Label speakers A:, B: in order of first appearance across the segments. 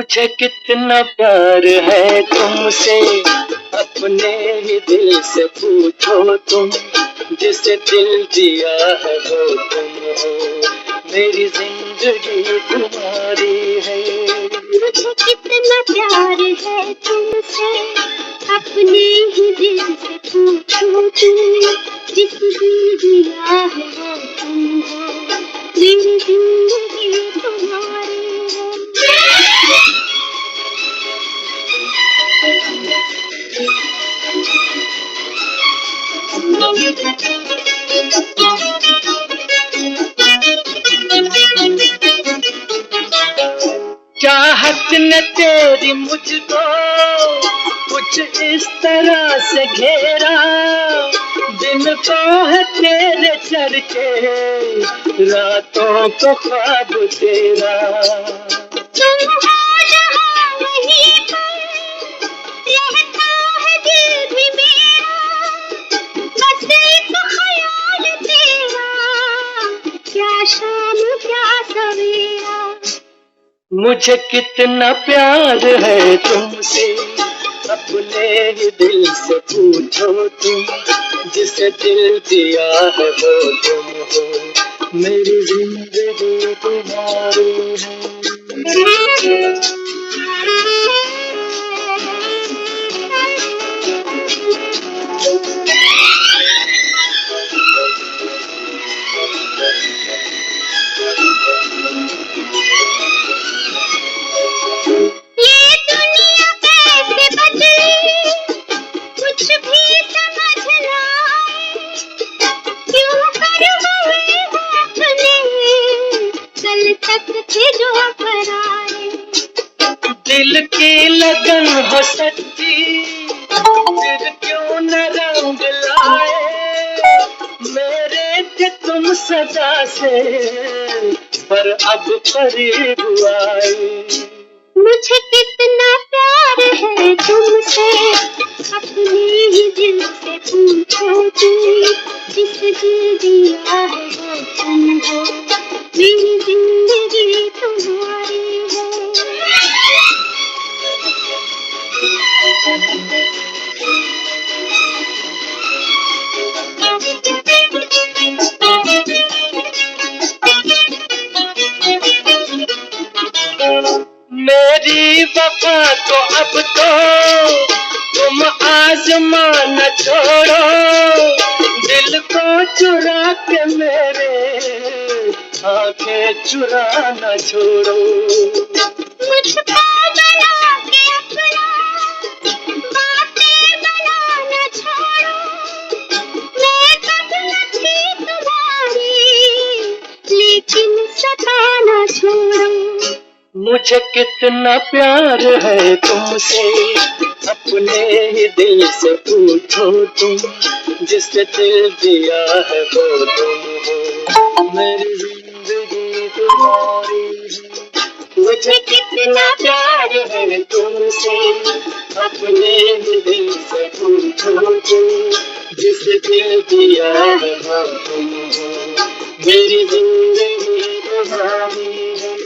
A: मुझे कितना प्यार है तुमसे, अपने ही दिल से पूछो तुम, जिसे दिल दिया है वो तुम हो, मेरी जिंदगी तुम्हारी है।
B: मुझे कितना प्यार है तुमसे, अपने ही दिल से पूछो तुम, जिसे दिल दिया है वो तुम हो, मेरी जिंदगी तुम्हारी है।
A: चाहत ने तेरी मुझको कुछ इस तरह से घेरा, दिन को है तेरे चर्चे, रातों को ख्वाब तेरा।
B: तुम हो जहाँ वहीं पर, रहता है दिल भी मेरा, बस एक ख्याल तेरा, क्या शाम क्या सवेरा।
A: मुझे कितना प्यार है तुमसे, अपने ही दिल से पूछो तुम, जिसे दिल दिया है वो तुम हो, मेरी जिंदगी तुम्हारी है।
B: ये दुनिया कैसे बदली, कुछ भी समझ ना आए, क्यों कर हुए हो अपने, कल तक थे जो पराए।
A: दिल की लगन हो सच्ची, फिर क्यों न रंग लाए, मेरे थे तुम सदा से, पर अब करीब आए।
B: मुझे कितना प्यार है तुमसे, अपने ही दिल से पूछो तुम, जिसे दिल दिया है वो तुम हो, मेरी जिंदगी तुम्हारी है।
A: मेरी वफा तो अब तो तुम आजमान छोड़ो, दिल को चुरा के मेरे आंखें चुरा न छोड़ो।
B: मुझको बना के अपना, बातें बनाना छोड़ो, मैं बदला थी तुम्हारी, लेकिन सताना छोड़ो।
A: मुझे कितना प्यार है तुमसे, अपने ही दिल से पूछो तुम, जिससे दिल दिया है वो तुम हो, मेरी जिंदगी तुम्हारी है। मुझे कितना प्यार है तुमसे, अपने ही दिल से पूछो तुम, जिससे दिल दिया है वो तुम हो, मेरी जिंदगी तुम्हारी है।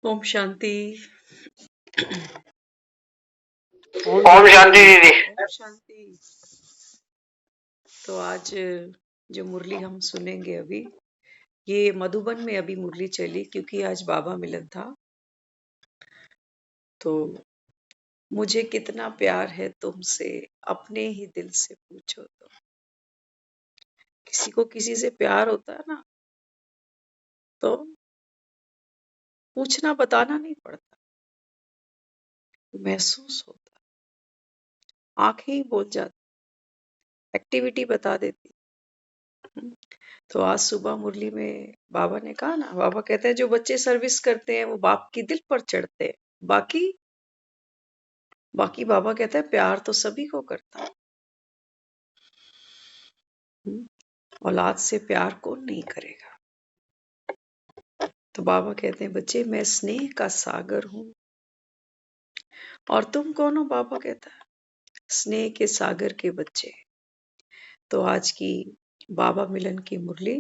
C: ओम शांति।
A: ओम शांति दीदी।
C: ओम शांति। तो आज जो मुरली हम सुनेंगे अभी, ये मधुबन में अभी मुरली चली, क्योंकि आज बाबा मिलन था। तो मुझे कितना प्यार है तुमसे, अपने ही दिल से पूछो तो। किसी को किसी से प्यार होता है ना, तो पूछना बताना नहीं पड़ता, महसूस होता, आंखें ही बोल जाती, एक्टिविटी बता देती। तो आज सुबह मुरली में बाबा ने कहा ना, बाबा कहते हैं जो बच्चे सर्विस करते हैं वो बाप की दिल पर चढ़ते हैं, बाकी बाबा कहते हैं प्यार तो सभी को करता है। औलाद से प्यार कौन नहीं करेगा। तो बाबा कहते हैं बच्चे मैं स्नेह का सागर हूं, और तुम कौन हो। बाबा कहता है स्नेह के सागर के बच्चे। तो आज की बाबा मिलन की मुरली,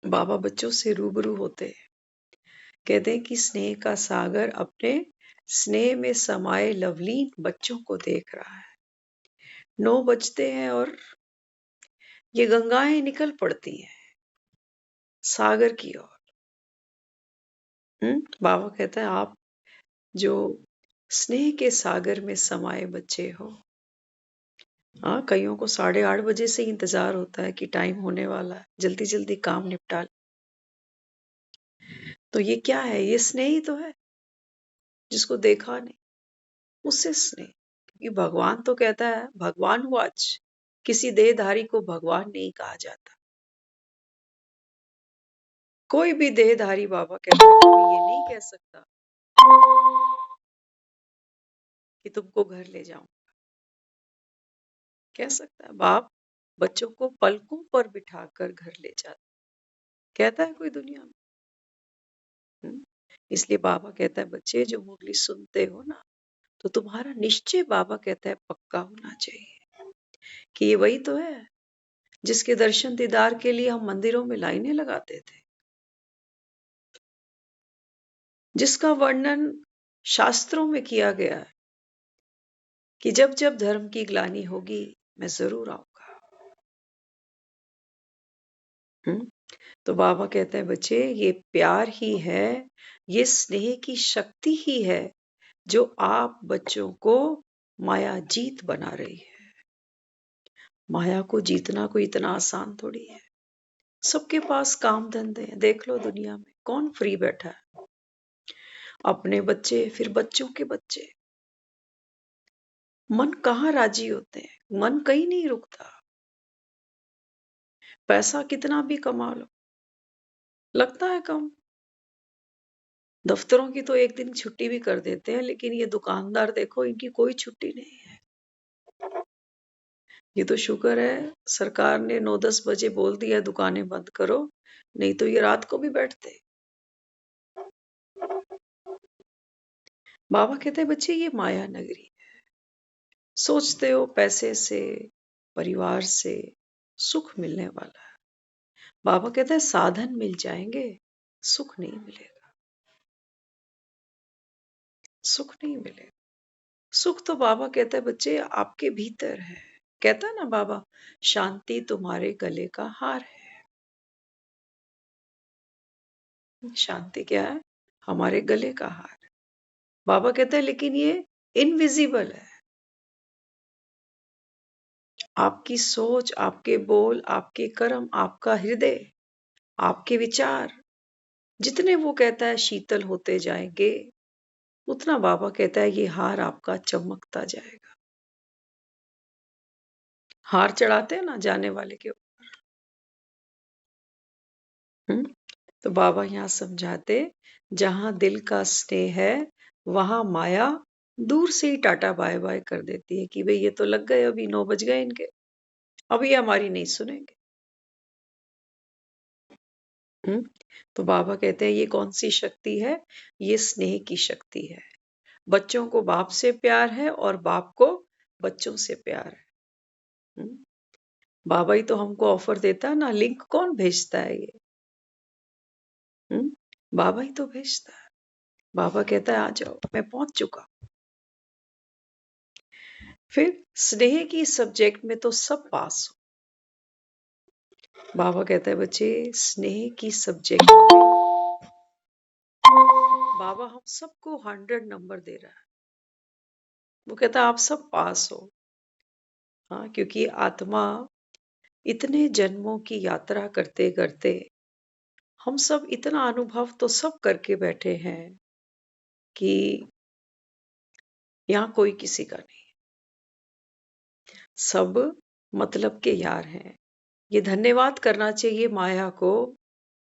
C: बाबा बच्चों से रूबरू होते हैं। कहते हैं कि स्नेह का सागर अपने स्नेह में समाये लवलीन बच्चों को देख रहा है। 9 बजते हैं और ये गंगाएं निकल पड़ती हैं सागर की ओर। बाबा कहता है आप जो स्नेह के सागर में समाये बच्चे हो। हाँ, कईयों को 8:30 बजे से इंतजार होता है कि टाइम होने वाला है, जल्दी जल्दी काम निपटा ले। तो ये क्या है? ये स्नेह ही तो है, जिसको देखा नहीं उससे स्नेह। क्योंकि भगवान तो कहता है, भगवान वाच, किसी देहधारी को भगवान नहीं कहा जाता। कोई भी देहधारी, बाबा कहता है, कभी ये नहीं कह सकता कि तुमको घर ले जाऊं। कह सकता है बाप बच्चों को पलकों पर बिठाकर घर ले जाता, कहता है कोई दुनिया में? इसलिए बाबा कहता है बच्चे जो मुरली सुनते हो ना, तो तुम्हारा निश्चय, बाबा कहता है, पक्का होना चाहिए कि ये वही तो है जिसके दर्शन दीदार के लिए हम मंदिरों में लाइनें लगाते थे, जिसका वर्णन शास्त्रों में किया गया है कि जब जब धर्म की ग्लानि होगी मैं जरूर आऊंगा। तो बाबा कहते हैं बच्चे ये प्यार ही है, ये स्नेह की शक्ति ही है जो आप बच्चों को माया जीत बना रही है। माया को जीतना कोई इतना आसान थोड़ी है। सबके पास काम धंधे हैं, देख लो दुनिया में कौन फ्री बैठा है। अपने बच्चे, फिर बच्चों के बच्चे, मन कहाँ राजी होते हैं, मन कहीं नहीं रुकता। पैसा कितना भी कमा लो, लगता है कम। दफ्तरों की तो एक दिन छुट्टी भी कर देते हैं, लेकिन ये दुकानदार देखो, इनकी कोई छुट्टी नहीं है। ये तो शुक्र है सरकार ने 9-10 बजे बोल दिया दुकानें बंद करो, नहीं तो ये रात को भी बैठते। बाबा कहते हैं बच्चे ये माया नगरी है। सोचते हो पैसे से, परिवार से सुख मिलने वाला है। बाबा कहते हैं साधन मिल जाएंगे, सुख नहीं मिलेगा। सुख नहीं मिलेगा। सुख तो बाबा कहता है बच्चे आपके भीतर है। कहता है ना बाबा, शांति तुम्हारे गले का हार है। शांति क्या है? हमारे गले का हार है। बाबा कहता है लेकिन ये इनविजिबल है। आपकी सोच, आपके बोल, आपके कर्म, आपका हृदय, आपके विचार, जितने वो कहता है शीतल होते जाएंगे, उतना बाबा कहता है ये हार आपका चमकता जाएगा। हार चढ़ाते हैं ना जाने वाले के ऊपर। तो बाबा यहाँ समझाते, जहां दिल का स्नेह है वहां माया दूर से ही टाटा बाय बाय कर देती है कि भाई ये तो लग गए, अभी 9 बज गए इनके, अभी हमारी नहीं सुनेंगे। तो बाबा कहते हैं ये कौन सी शक्ति है? ये स्नेह की शक्ति है। बच्चों को बाप से प्यार है और बाप को बच्चों से प्यार है। बाबा ही तो हमको ऑफर देता है ना, लिंक कौन भेजता है ये? बाबा ही तो भेजता है। बाबा कहता है आ जाओ, मैं पहुंच चुका। फिर स्नेह की सब्जेक्ट में तो सब पास हो। बाबा कहता है बच्चे स्नेह की सब्जेक्ट में बाबा हम सबको 100 नंबर दे रहा है। वो कहता है आप सब पास हो। हाँ, क्योंकि आत्मा इतने जन्मों की यात्रा करते करते हम सब इतना अनुभव तो सब करके बैठे हैं कि यहाँ कोई किसी का नहीं। सब मतलब के यार हैं। ये धन्यवाद करना चाहिए माया को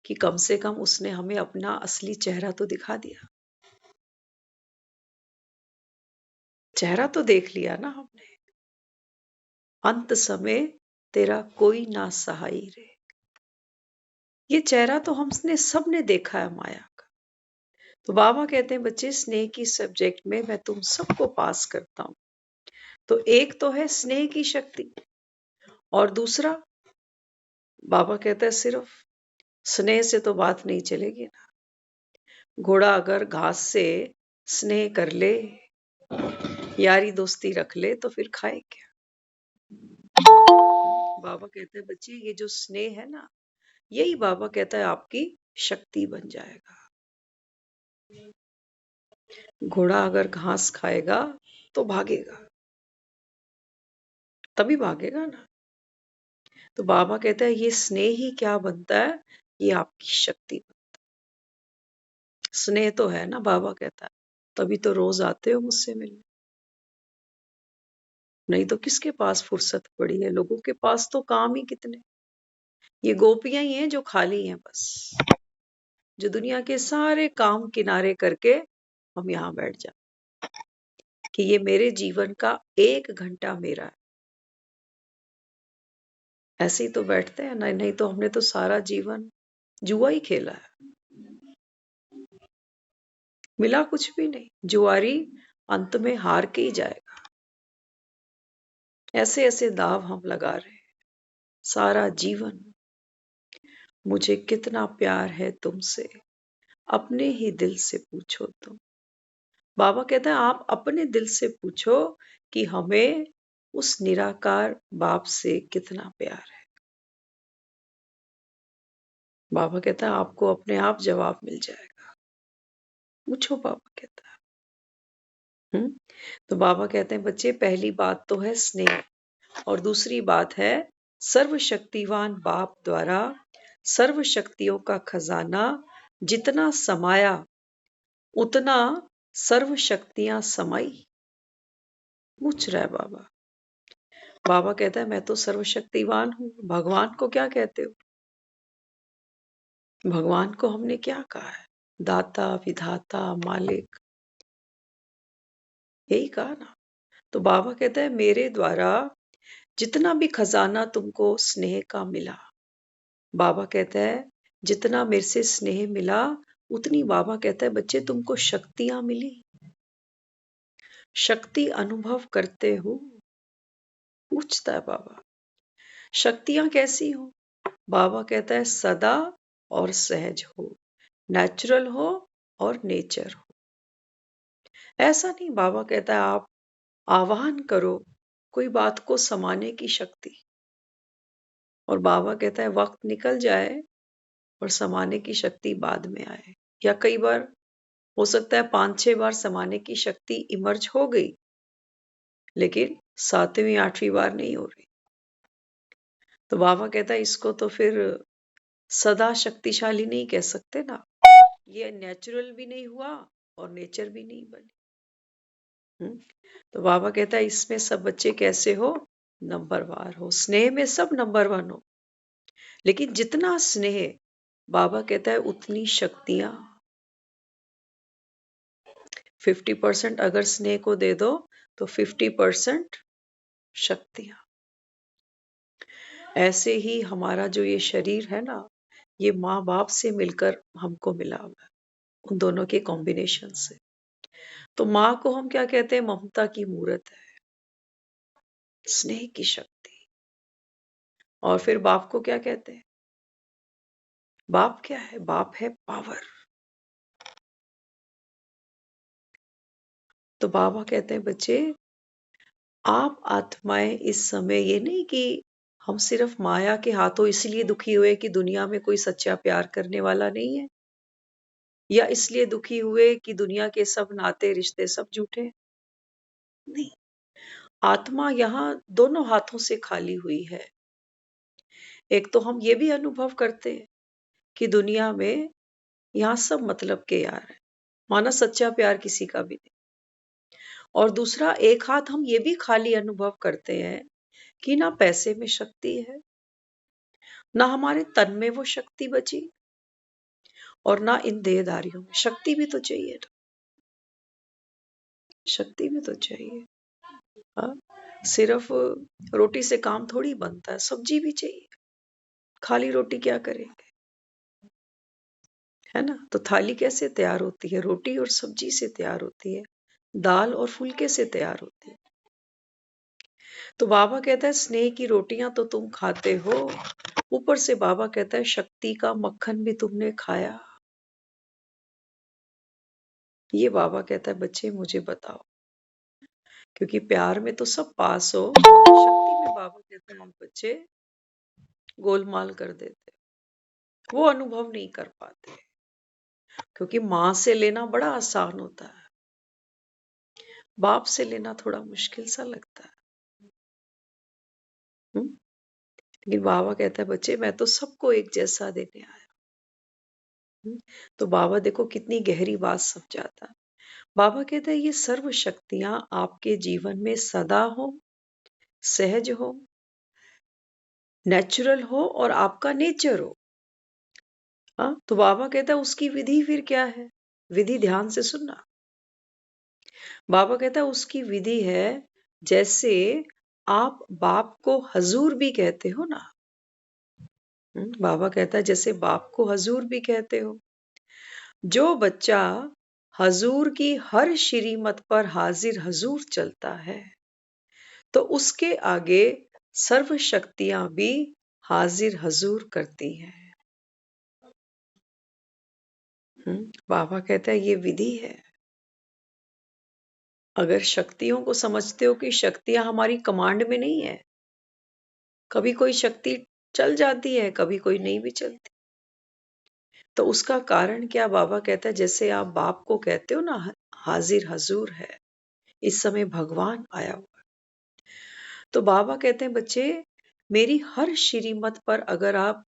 C: कि कम से कम उसने हमें अपना असली चेहरा तो दिखा दिया। चेहरा तो देख लिया ना हमने। अंत समय तेरा कोई ना सहाई रे। ये चेहरा तो हमने सबने देखा है माया का। तो बाबा कहते हैं बच्चे स्नेह की सब्जेक्ट में मैं तुम सबको पास करता हूं। तो एक तो है स्नेह की शक्ति, और दूसरा बाबा कहता है सिर्फ स्नेह से तो बात नहीं चलेगी ना। घोड़ा अगर घास से स्नेह कर ले, यारी दोस्ती रख ले, तो फिर खाए क्या? बाबा कहते हैं बच्चे ये जो स्नेह है ना, यही बाबा कहता है आपकी शक्ति बन जाएगा। घोड़ा अगर घास खाएगा तो भागेगा, तभी भागेगा ना। तो बाबा कहता है ये स्नेह ही क्या बनता है, ये आपकी शक्ति बनता है। स्नेह तो है ना, बाबा कहता है, तभी तो रोज आते हो मुझसे मिलने, नहीं तो किसके पास फुर्सत पड़ी है। लोगों के पास तो काम ही कितने। ये गोपियां ही हैं जो खाली हैं बस, जो दुनिया के सारे काम किनारे करके हम यहाँ बैठ जाए कि ये मेरे जीवन का 1 घंटा मेरा है। ऐसे ही तो बैठते हैं ना, नहीं तो हमने तो सारा जीवन जुआ ही खेला है, मिला कुछ भी नहीं। जुआरी अंत में हार के ही जाएगा। ऐसे ऐसे दाव हम लगा रहे हैं सारा जीवन। मुझे कितना प्यार है तुमसे, अपने ही दिल से पूछो तुम। बाबा कहता है आप अपने दिल से पूछो कि हमें उस निराकार बाप से कितना प्यार है। बाबा कहता है आपको अपने आप जवाब मिल जाएगा, पूछो, बाबा कहता है। तो बाबा कहते हैं बच्चे पहली बात तो है स्नेह, और दूसरी बात है सर्वशक्तिवान बाप द्वारा सर्व शक्तियों का खजाना जितना समाया, उतना सर्व शक्तियां समाई। पूछ रहा है बाबा। बाबा कहता है मैं तो सर्वशक्तिवान हूं। भगवान को क्या कहते हो? भगवान को हमने क्या कहा है? दाता, विधाता, मालिक, यही कहा ना। तो बाबा कहता है मेरे द्वारा जितना भी खजाना तुमको स्नेह का मिला, बाबा कहता है जितना मेरे से स्नेह मिला, उतनी बाबा कहता है बच्चे तुमको शक्तियां मिली। शक्ति अनुभव करते हो? पूछता है बाबा। शक्तियां कैसी हो? बाबा कहता है सदा और सहज हो, नेचुरल हो और नेचर हो। ऐसा नहीं, बाबा कहता है आप आवाहन करो कोई बात को समाने की शक्ति, और बाबा कहता है वक्त निकल जाए और समाने की शक्ति बाद में आए, या कई बार हो सकता है 5-6 बार समाने की शक्ति इमर्ज हो गई, लेकिन 7वीं 8वीं बार नहीं हो रही। तो बाबा कहता है इसको तो फिर सदा शक्तिशाली नहीं कह सकते ना, ये नेचुरल भी नहीं हुआ और नेचर भी नहीं बनी। तो बाबा कहता है इसमें सब बच्चे कैसे हो? नंबरवार हो। स्नेह में सब नंबर 1 हो, लेकिन जितना स्नेह बाबा कहता है उतनी शक्तियां। 50% अगर स्नेह को दे दो तो 50% शक्तियां। ऐसे ही हमारा जो ये शरीर है ना, ये माँ बाप से मिलकर हमको मिला हुआ है, उन दोनों के कॉम्बिनेशन से। तो माँ को हम क्या कहते हैं? ममता की मूर्त है, स्नेह की शक्ति। और फिर बाप को क्या कहते हैं? बाप क्या है? बाप है पावर। तो बाबा कहते हैं बच्चे आप आत्माएं इस समय, ये नहीं कि हम सिर्फ माया के हाथों इसलिए दुखी हुए कि दुनिया में कोई सच्चा प्यार करने वाला नहीं है, या इसलिए दुखी हुए कि दुनिया के सब नाते रिश्ते सब झूठे हैं। नहीं, आत्मा यहाँ दोनों हाथों से खाली हुई है। एक तो हम ये भी अनुभव करते हैं कि दुनिया में यहाँ सब मतलब के यार है, माना सच्चा प्यार किसी का भी नहीं। और दूसरा एक हाथ हम ये भी खाली अनुभव करते हैं कि ना पैसे में शक्ति है, ना हमारे तन में वो शक्ति बची, और ना इन देहधारियों में। शक्ति भी तो चाहिए ना, शक्ति भी तो चाहिए। हाँ, सिर्फ रोटी से काम थोड़ी बनता है, सब्जी भी चाहिए। खाली रोटी क्या करेंगे, है ना? तो थाली कैसे तैयार होती है? रोटी और सब्जी से तैयार होती है, दाल और फुल्के से तैयार होती है। तो बाबा कहता है स्नेह की रोटियां तो तुम खाते हो, ऊपर से बाबा कहता है शक्ति का मक्खन भी तुमने खाया। ये बाबा कहता है बच्चे मुझे बताओ, क्योंकि प्यार में तो सब पास हो, शक्ति में बाबा कहता है आप बच्चे गोलमाल कर देते, वो अनुभव नहीं कर पाते, क्योंकि माँ से लेना बड़ा आसान होता है, बाप से लेना थोड़ा मुश्किल सा लगता है। लेकिन बाबा कहता है बच्चे मैं तो सबको एक जैसा देने आया। तो बाबा देखो कितनी गहरी बात समझाता है। बाबा कहता है ये सर्व शक्तियां आपके जीवन में सदा हो, सहज हो, नेचुरल हो और आपका नेचर हो। हाँ, तो बाबा कहता है उसकी विधि फिर क्या है? विधि ध्यान से सुनना। बाबा कहता है उसकी विधि है जैसे आप बाप को हजूर भी कहते हो ना। बाबा कहता है जैसे बाप को हजूर भी कहते हो। जो बच्चा हजूर की हर श्रीमत पर हाजिर हजूर चलता है तो उसके आगे सर्व शक्तियां भी हाजिर हजूर करती हैं। बाबा कहता है ये विधि है। अगर शक्तियों को समझते हो कि शक्तियां हमारी कमांड में नहीं है, कभी कोई शक्ति चल जाती है, कभी कोई नहीं भी चलती, तो उसका कारण क्या? बाबा कहता है जैसे आप बाप को कहते हो ना हाजिर हजूर है, इस समय भगवान आया हुआ। तो बाबा कहते हैं बच्चे मेरी हर श्रीमत पर अगर आप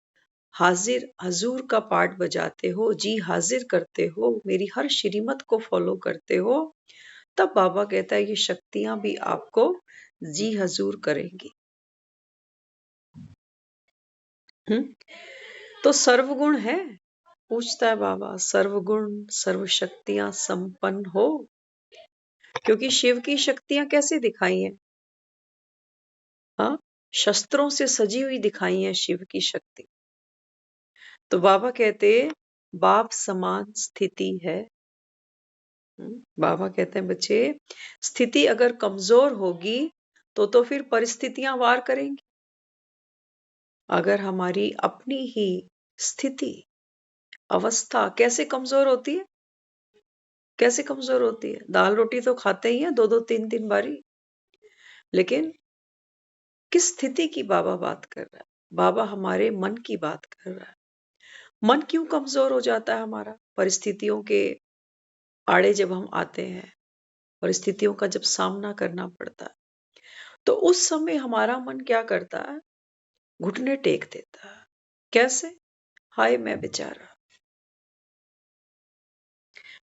C: हाजिर हजूर का पाठ बजाते हो, जी हाजिर करते हो, मेरी हर श्रीमत को फॉलो करते हो, तब बाबा कहता है ये शक्तियां भी आपको जी हजूर करेंगी। तो सर्वगुण है? पूछता है बाबा, सर्वगुण सर्व शक्तियां संपन्न हो? क्योंकि शिव की शक्तियां कैसे दिखाई हैं? हाँ, शस्त्रों से सजी हुई दिखाई है शिव की शक्ति। तो बाबा कहते बाप समान स्थिति है। बाबा कहते हैं बच्चे स्थिति अगर कमजोर होगी तो फिर परिस्थितियां वार करेंगी। अगर हमारी अपनी ही स्थिति अवस्था कैसे कमजोर होती है? कैसे कमजोर होती है? दाल रोटी तो खाते ही हैं 2-2 3-3 बारी, लेकिन किस स्थिति की बाबा बात कर रहा है? बाबा हमारे मन की बात कर रहा है। मन क्यों कमजोर हो जाता है हमारा? परिस्थितियों के आड़े जब हम आते हैं, परिस्थितियों का जब सामना करना पड़ता है, तो उस समय हमारा मन क्या करता है? घुटने टेक देता है। कैसे? हाय मैं बेचारा।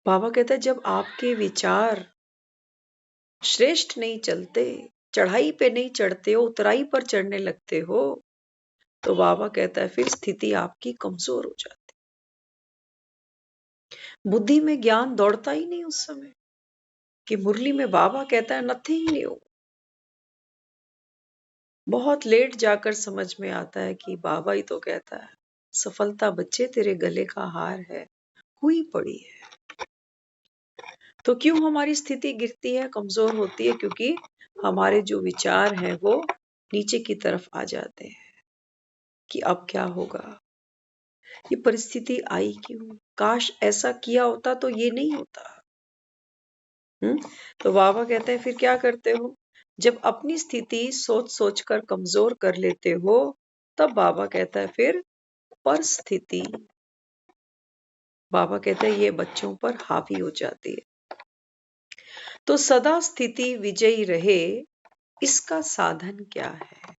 C: बाबा कहता है जब आपके विचार श्रेष्ठ नहीं चलते, चढ़ाई पे नहीं चढ़ते हो, उतराई पर चढ़ने लगते हो, तो बाबा कहता है फिर स्थिति आपकी कमजोर हो जाती। बुद्धि में ज्ञान दौड़ता ही नहीं उस समय, कि मुरली में बाबा कहता है नथिंग न्यू। बहुत लेट जाकर समझ में आता है कि बाबा ही तो कहता है सफलता बच्चे तेरे गले का हार है, हुई पड़ी है। तो क्यों हमारी स्थिति गिरती है, कमजोर होती है? क्योंकि हमारे जो विचार हैं वो नीचे की तरफ आ जाते हैं कि अब क्या होगा, ये परिस्थिति आई क्यों, काश ऐसा किया होता तो ये नहीं होता। तो बाबा कहते हैं फिर क्या करते हो? जब अपनी स्थिति सोच सोच कर कमजोर कर लेते हो, तब बाबा कहता है फिर परिस्थिति, बाबा कहते हैं ये बच्चों पर हावी हो जाती है। तो सदा स्थिति विजयी रहे, इसका साधन क्या है?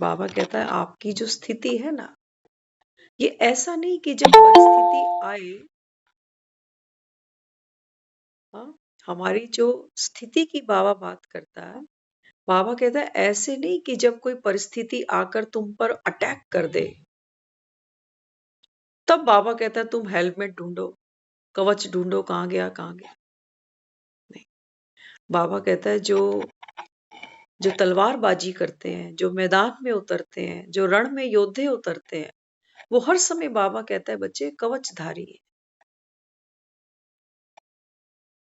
C: बाबा कहता है आपकी जो स्थिति है ना, ये ऐसा नहीं कि जब परिस्थिति आए, हाँ, हमारी जो स्थिति की बाबा बात करता है, बाबा कहता है ऐसे नहीं कि जब कोई परिस्थिति आकर तुम पर अटैक कर दे, तब बाबा कहता है तुम हेलमेट ढूंढो, कवच ढूंढो, कहां गया कहां गया। नहीं, बाबा कहता है जो जो तलवारबाजी करते हैं, जो मैदान में उतरते हैं, जो रण में योद्धे उतरते हैं, वो हर समय बाबा कहता है बच्चे कवचधारी है।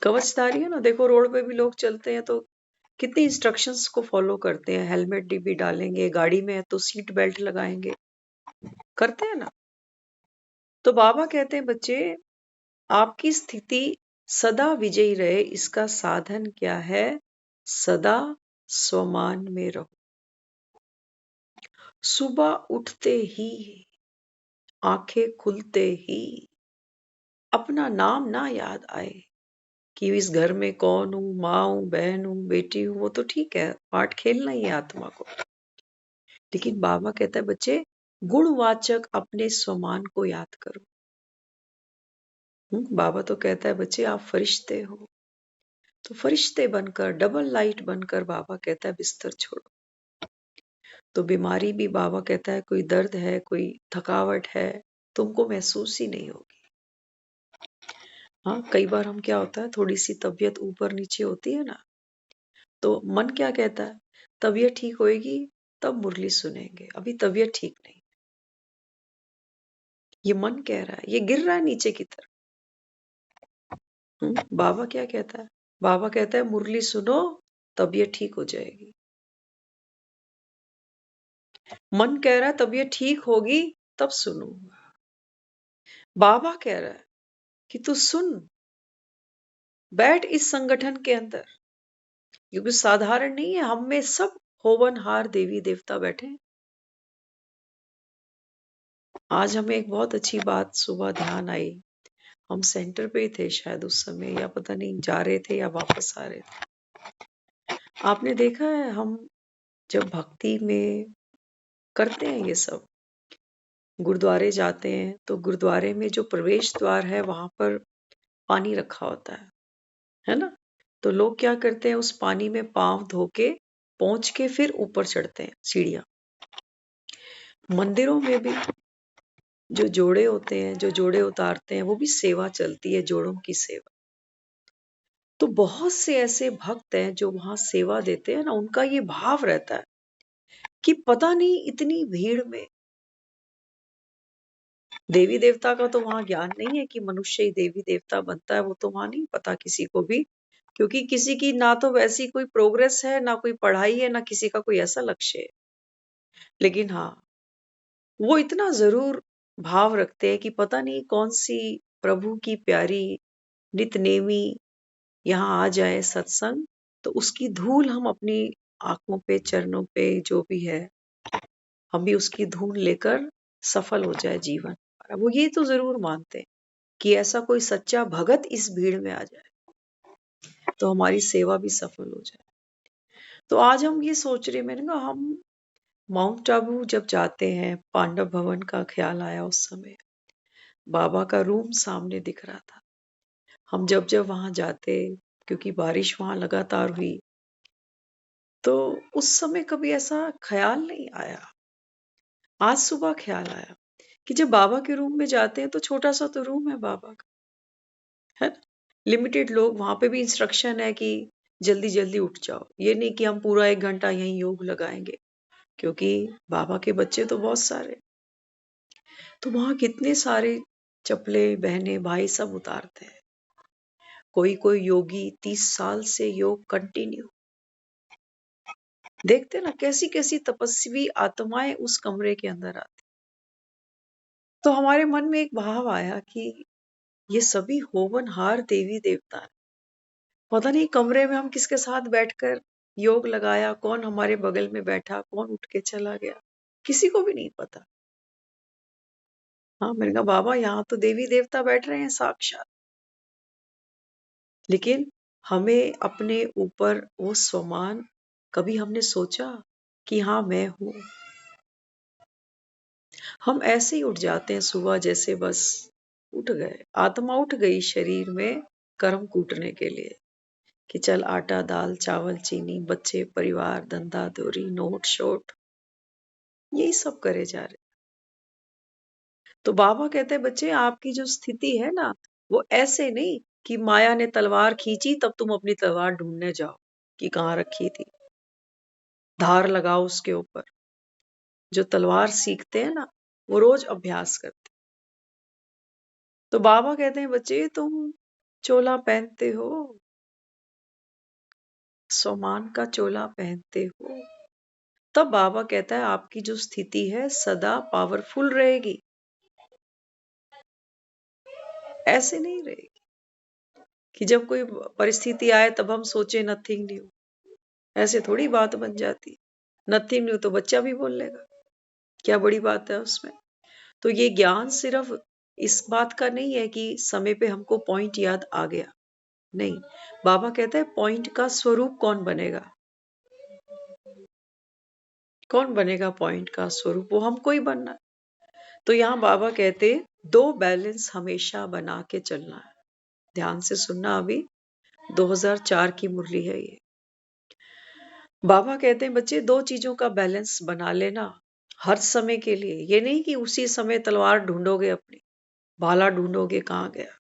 C: कवचधारी है ना। देखो रोड पे भी लोग चलते हैं तो कितने इंस्ट्रक्शंस को फॉलो करते हैं, हेलमेट भी डालेंगे, गाड़ी में है तो सीट बेल्ट लगाएंगे, करते हैं ना। तो बाबा कहते हैं बच्चे, आपकी स्थिति सदा विजयी रहे, इसका साधन क्या है? सदा स्वमान में रहो। सुबह उठते ही, आंखें खुलते ही अपना नाम ना याद आए कि इस घर में कौन हूं, माँ हूं, बहन हूं, बेटी हूं, वो तो ठीक है, पाठ खेलना ही है आत्मा को। लेकिन बाबा कहता है बच्चे, गुणवाचक अपने स्वमान को याद करो। बाबा तो कहता है बच्चे, आप फरिश्ते हो, तो फरिश्ते बनकर, डबल लाइट बनकर बाबा कहता है बिस्तर छोड़ो। तो बीमारी भी बाबा कहता है, कोई दर्द है, कोई थकावट है, तुमको महसूस ही नहीं होगी। हाँ, कई बार हम क्या होता है, थोड़ी सी तबीयत ऊपर नीचे होती है ना, तो मन क्या कहता है, तबीयत ठीक होएगी तब मुरली सुनेंगे, अभी तबीयत ठीक नहीं। ये मन कह रहा है, ये गिर रहा है नीचे की तरफ। बाबा क्या कहता है? बाबा कहता है मुरली सुनो, तबीयत ठीक हो जाएगी। मन कह रहा है तबीयत ठीक होगी तब सुनूंगा। बाबा कह रहा है कि तू सुन, बैठ इस संगठन के अंदर, क्योंकि साधारण नहीं है, हम में सब होवनहार देवी देवता बैठे हैं। आज हमें एक बहुत अच्छी बात सुबह ध्यान आई, हम सेंटर पे ही थे शायद उस समय, या पता नहीं जा रहे थे या वापस आ रहे थे। आपने देखा है, हम जब भक्ति में करते हैं ये सब, गुरुद्वारे जाते हैं तो गुरुद्वारे में जो प्रवेश द्वार है वहां पर पानी रखा होता है ना? तो लोग क्या करते हैं, उस पानी में पांव धो के पहुंच के फिर ऊपर चढ़ते हैं सीढ़ियां। मंदिरों में भी जो जोड़े होते हैं, जो जोड़े उतारते हैं, वो भी सेवा चलती है, जोड़ों की सेवा। तो बहुत से ऐसे भक्त हैं जो वहां सेवा देते हैं ना, उनका ये भाव रहता है कि पता नहीं इतनी भीड़ में, देवी देवता का तो वहां ज्ञान नहीं है कि मनुष्य ही देवी देवता बनता है, वो तो वहां नहीं पता किसी को भी, क्योंकि किसी की ना तो वैसी कोई प्रोग्रेस है, ना कोई पढ़ाई है, ना किसी का कोई ऐसा लक्ष्य है। लेकिन हाँ, वो इतना जरूर भाव रखते हैं कि पता नहीं कौन सी प्रभु की प्यारी नितनेमी यहाँ आ जाए सत्संग, तो उसकी धूल हम अपनी आंखों पे, चरणों पे जो भी है, हम भी उसकी धूल लेकर सफल हो जाए जीवन। वो ये तो जरूर मानते हैं कि ऐसा कोई सच्चा भगत इस भीड़ में आ जाए तो हमारी सेवा भी सफल हो जाए। तो आज हम ये सोच रहे, मैंने कहा हम माउंट आबू जब जाते हैं, पांडव भवन का ख्याल आया उस समय, बाबा का रूम सामने दिख रहा था। हम जब जब वहां जाते, क्योंकि बारिश वहां लगातार हुई, तो उस समय कभी ऐसा ख्याल नहीं आया। आज सुबह ख्याल आया कि जब बाबा के रूम में जाते हैं तो छोटा सा तो रूम है बाबा का, है ना? लिमिटेड लोग, वहां पे भी इंस्ट्रक्शन है कि जल्दी जल्दी उठ जाओ, ये नहीं कि हम पूरा 1 घंटा यहीं योग लगाएंगे, क्योंकि बाबा के बच्चे तो बहुत सारे। तो वहां कितने सारे चपले, बहने, भाई सब उतारते हैं। कोई कोई योगी 30 साल से योग कंटिन्यू। देखते ना कैसी कैसी तपस्वी आत्माएं उस कमरे के अंदर आती। तो हमारे मन में एक भाव आया कि ये सभी होवनहार देवी देवता हैं। पता नहीं कमरे में हम किसके साथ बैठकर योग लगाया, कौन हमारे बगल में बैठा, कौन उठ के चला गया, किसी को भी नहीं पता। हाँ, मैंने कहा बाबा यहाँ तो देवी देवता बैठ रहे हैं साक्षात, लेकिन हमें अपने ऊपर वो स्वमान, कभी हमने सोचा कि हाँ मैं हूं? हम ऐसे ही उठ जाते हैं सुबह, जैसे बस उठ गए, आत्मा उठ गई शरीर में कर्म कूटने के लिए, कि चल आटा दाल चावल चीनी, बच्चे परिवार धंधा दोरी नोट शोट, यही सब करे जा रहे। तो बाबा कहते हैं बच्चे, आपकी जो स्थिति है ना, वो ऐसे नहीं कि माया ने तलवार खींची तब तुम अपनी तलवार ढूंढने जाओ कि कहाँ रखी थी, धार लगाओ उसके ऊपर। जो तलवार सीखते हैं ना, वो रोज अभ्यास करते। तो बाबा कहते हैं बच्चे, तुम चोला पहनते हो, सोमान का चोला पहनते हो, तब बाबा कहता है आपकी जो स्थिति है सदा पावरफुल रहेगी, ऐसे नहीं रहेगी कि जब कोई परिस्थिति आए तब हम सोचे नथिंग न्यू। ऐसे थोड़ी बात बन जाती। नथिंग न्यू तो बच्चा भी बोल लेगा, क्या बड़ी बात है उसमें। तो ये ज्ञान सिर्फ इस बात का नहीं है कि समय पे हमको पॉइंट याद आ गया, नहीं। बाबा कहता है पॉइंट का स्वरूप कौन बनेगा, कौन बनेगा पॉइंट का स्वरूप, वो हमको ही बनना है। तो यहाँ बाबा कहते 2 बैलेंस हमेशा बना के चलना है। ध्यान से सुनना, अभी 2004 की मुरली है ये। बाबा कहते हैं बच्चे 2 चीजों का बैलेंस बना लेना हर समय के लिए। ये नहीं कि उसी समय तलवार ढूंढोगे, अपनी भाला ढूंढोगे कहाँ गया।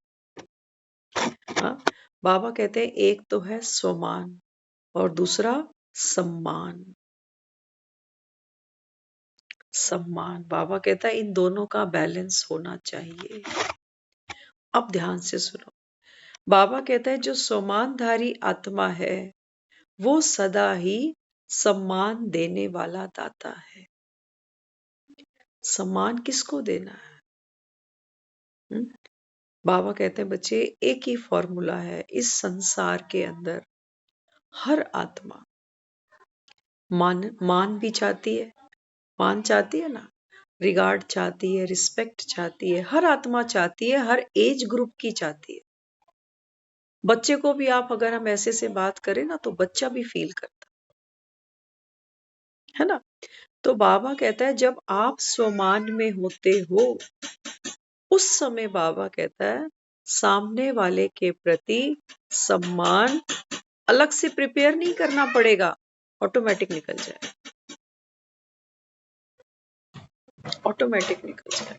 C: हाँ, बाबा कहते हैं एक तो है स्वमान और दूसरा सम्मान। सम्मान, बाबा कहता है इन दोनों का बैलेंस होना चाहिए। अब ध्यान से सुनो, बाबा कहता है जो सम्मानधारी आत्मा है वो सदा ही सम्मान देने वाला दाता है। सम्मान किसको देना है? बाबा कहते हैं बच्चे एक ही फॉर्मूला है इस संसार के अंदर। हर आत्मा मान भी चाहती है, मान चाहती है ना, रिगार्ड चाहती है, रिस्पेक्ट चाहती है। हर आत्मा चाहती है, हर एज ग्रुप की चाहती है। बच्चे को भी आप अगर हम ऐसे से बात करें ना तो बच्चा भी फील करता है ना। तो बाबा कहता है जब आप स्वमान में होते हो उस समय बाबा कहता है सामने वाले के प्रति सम्मान अलग से प्रिपेयर नहीं करना पड़ेगा, ऑटोमेटिक निकल जाए, ऑटोमेटिक निकल जाए।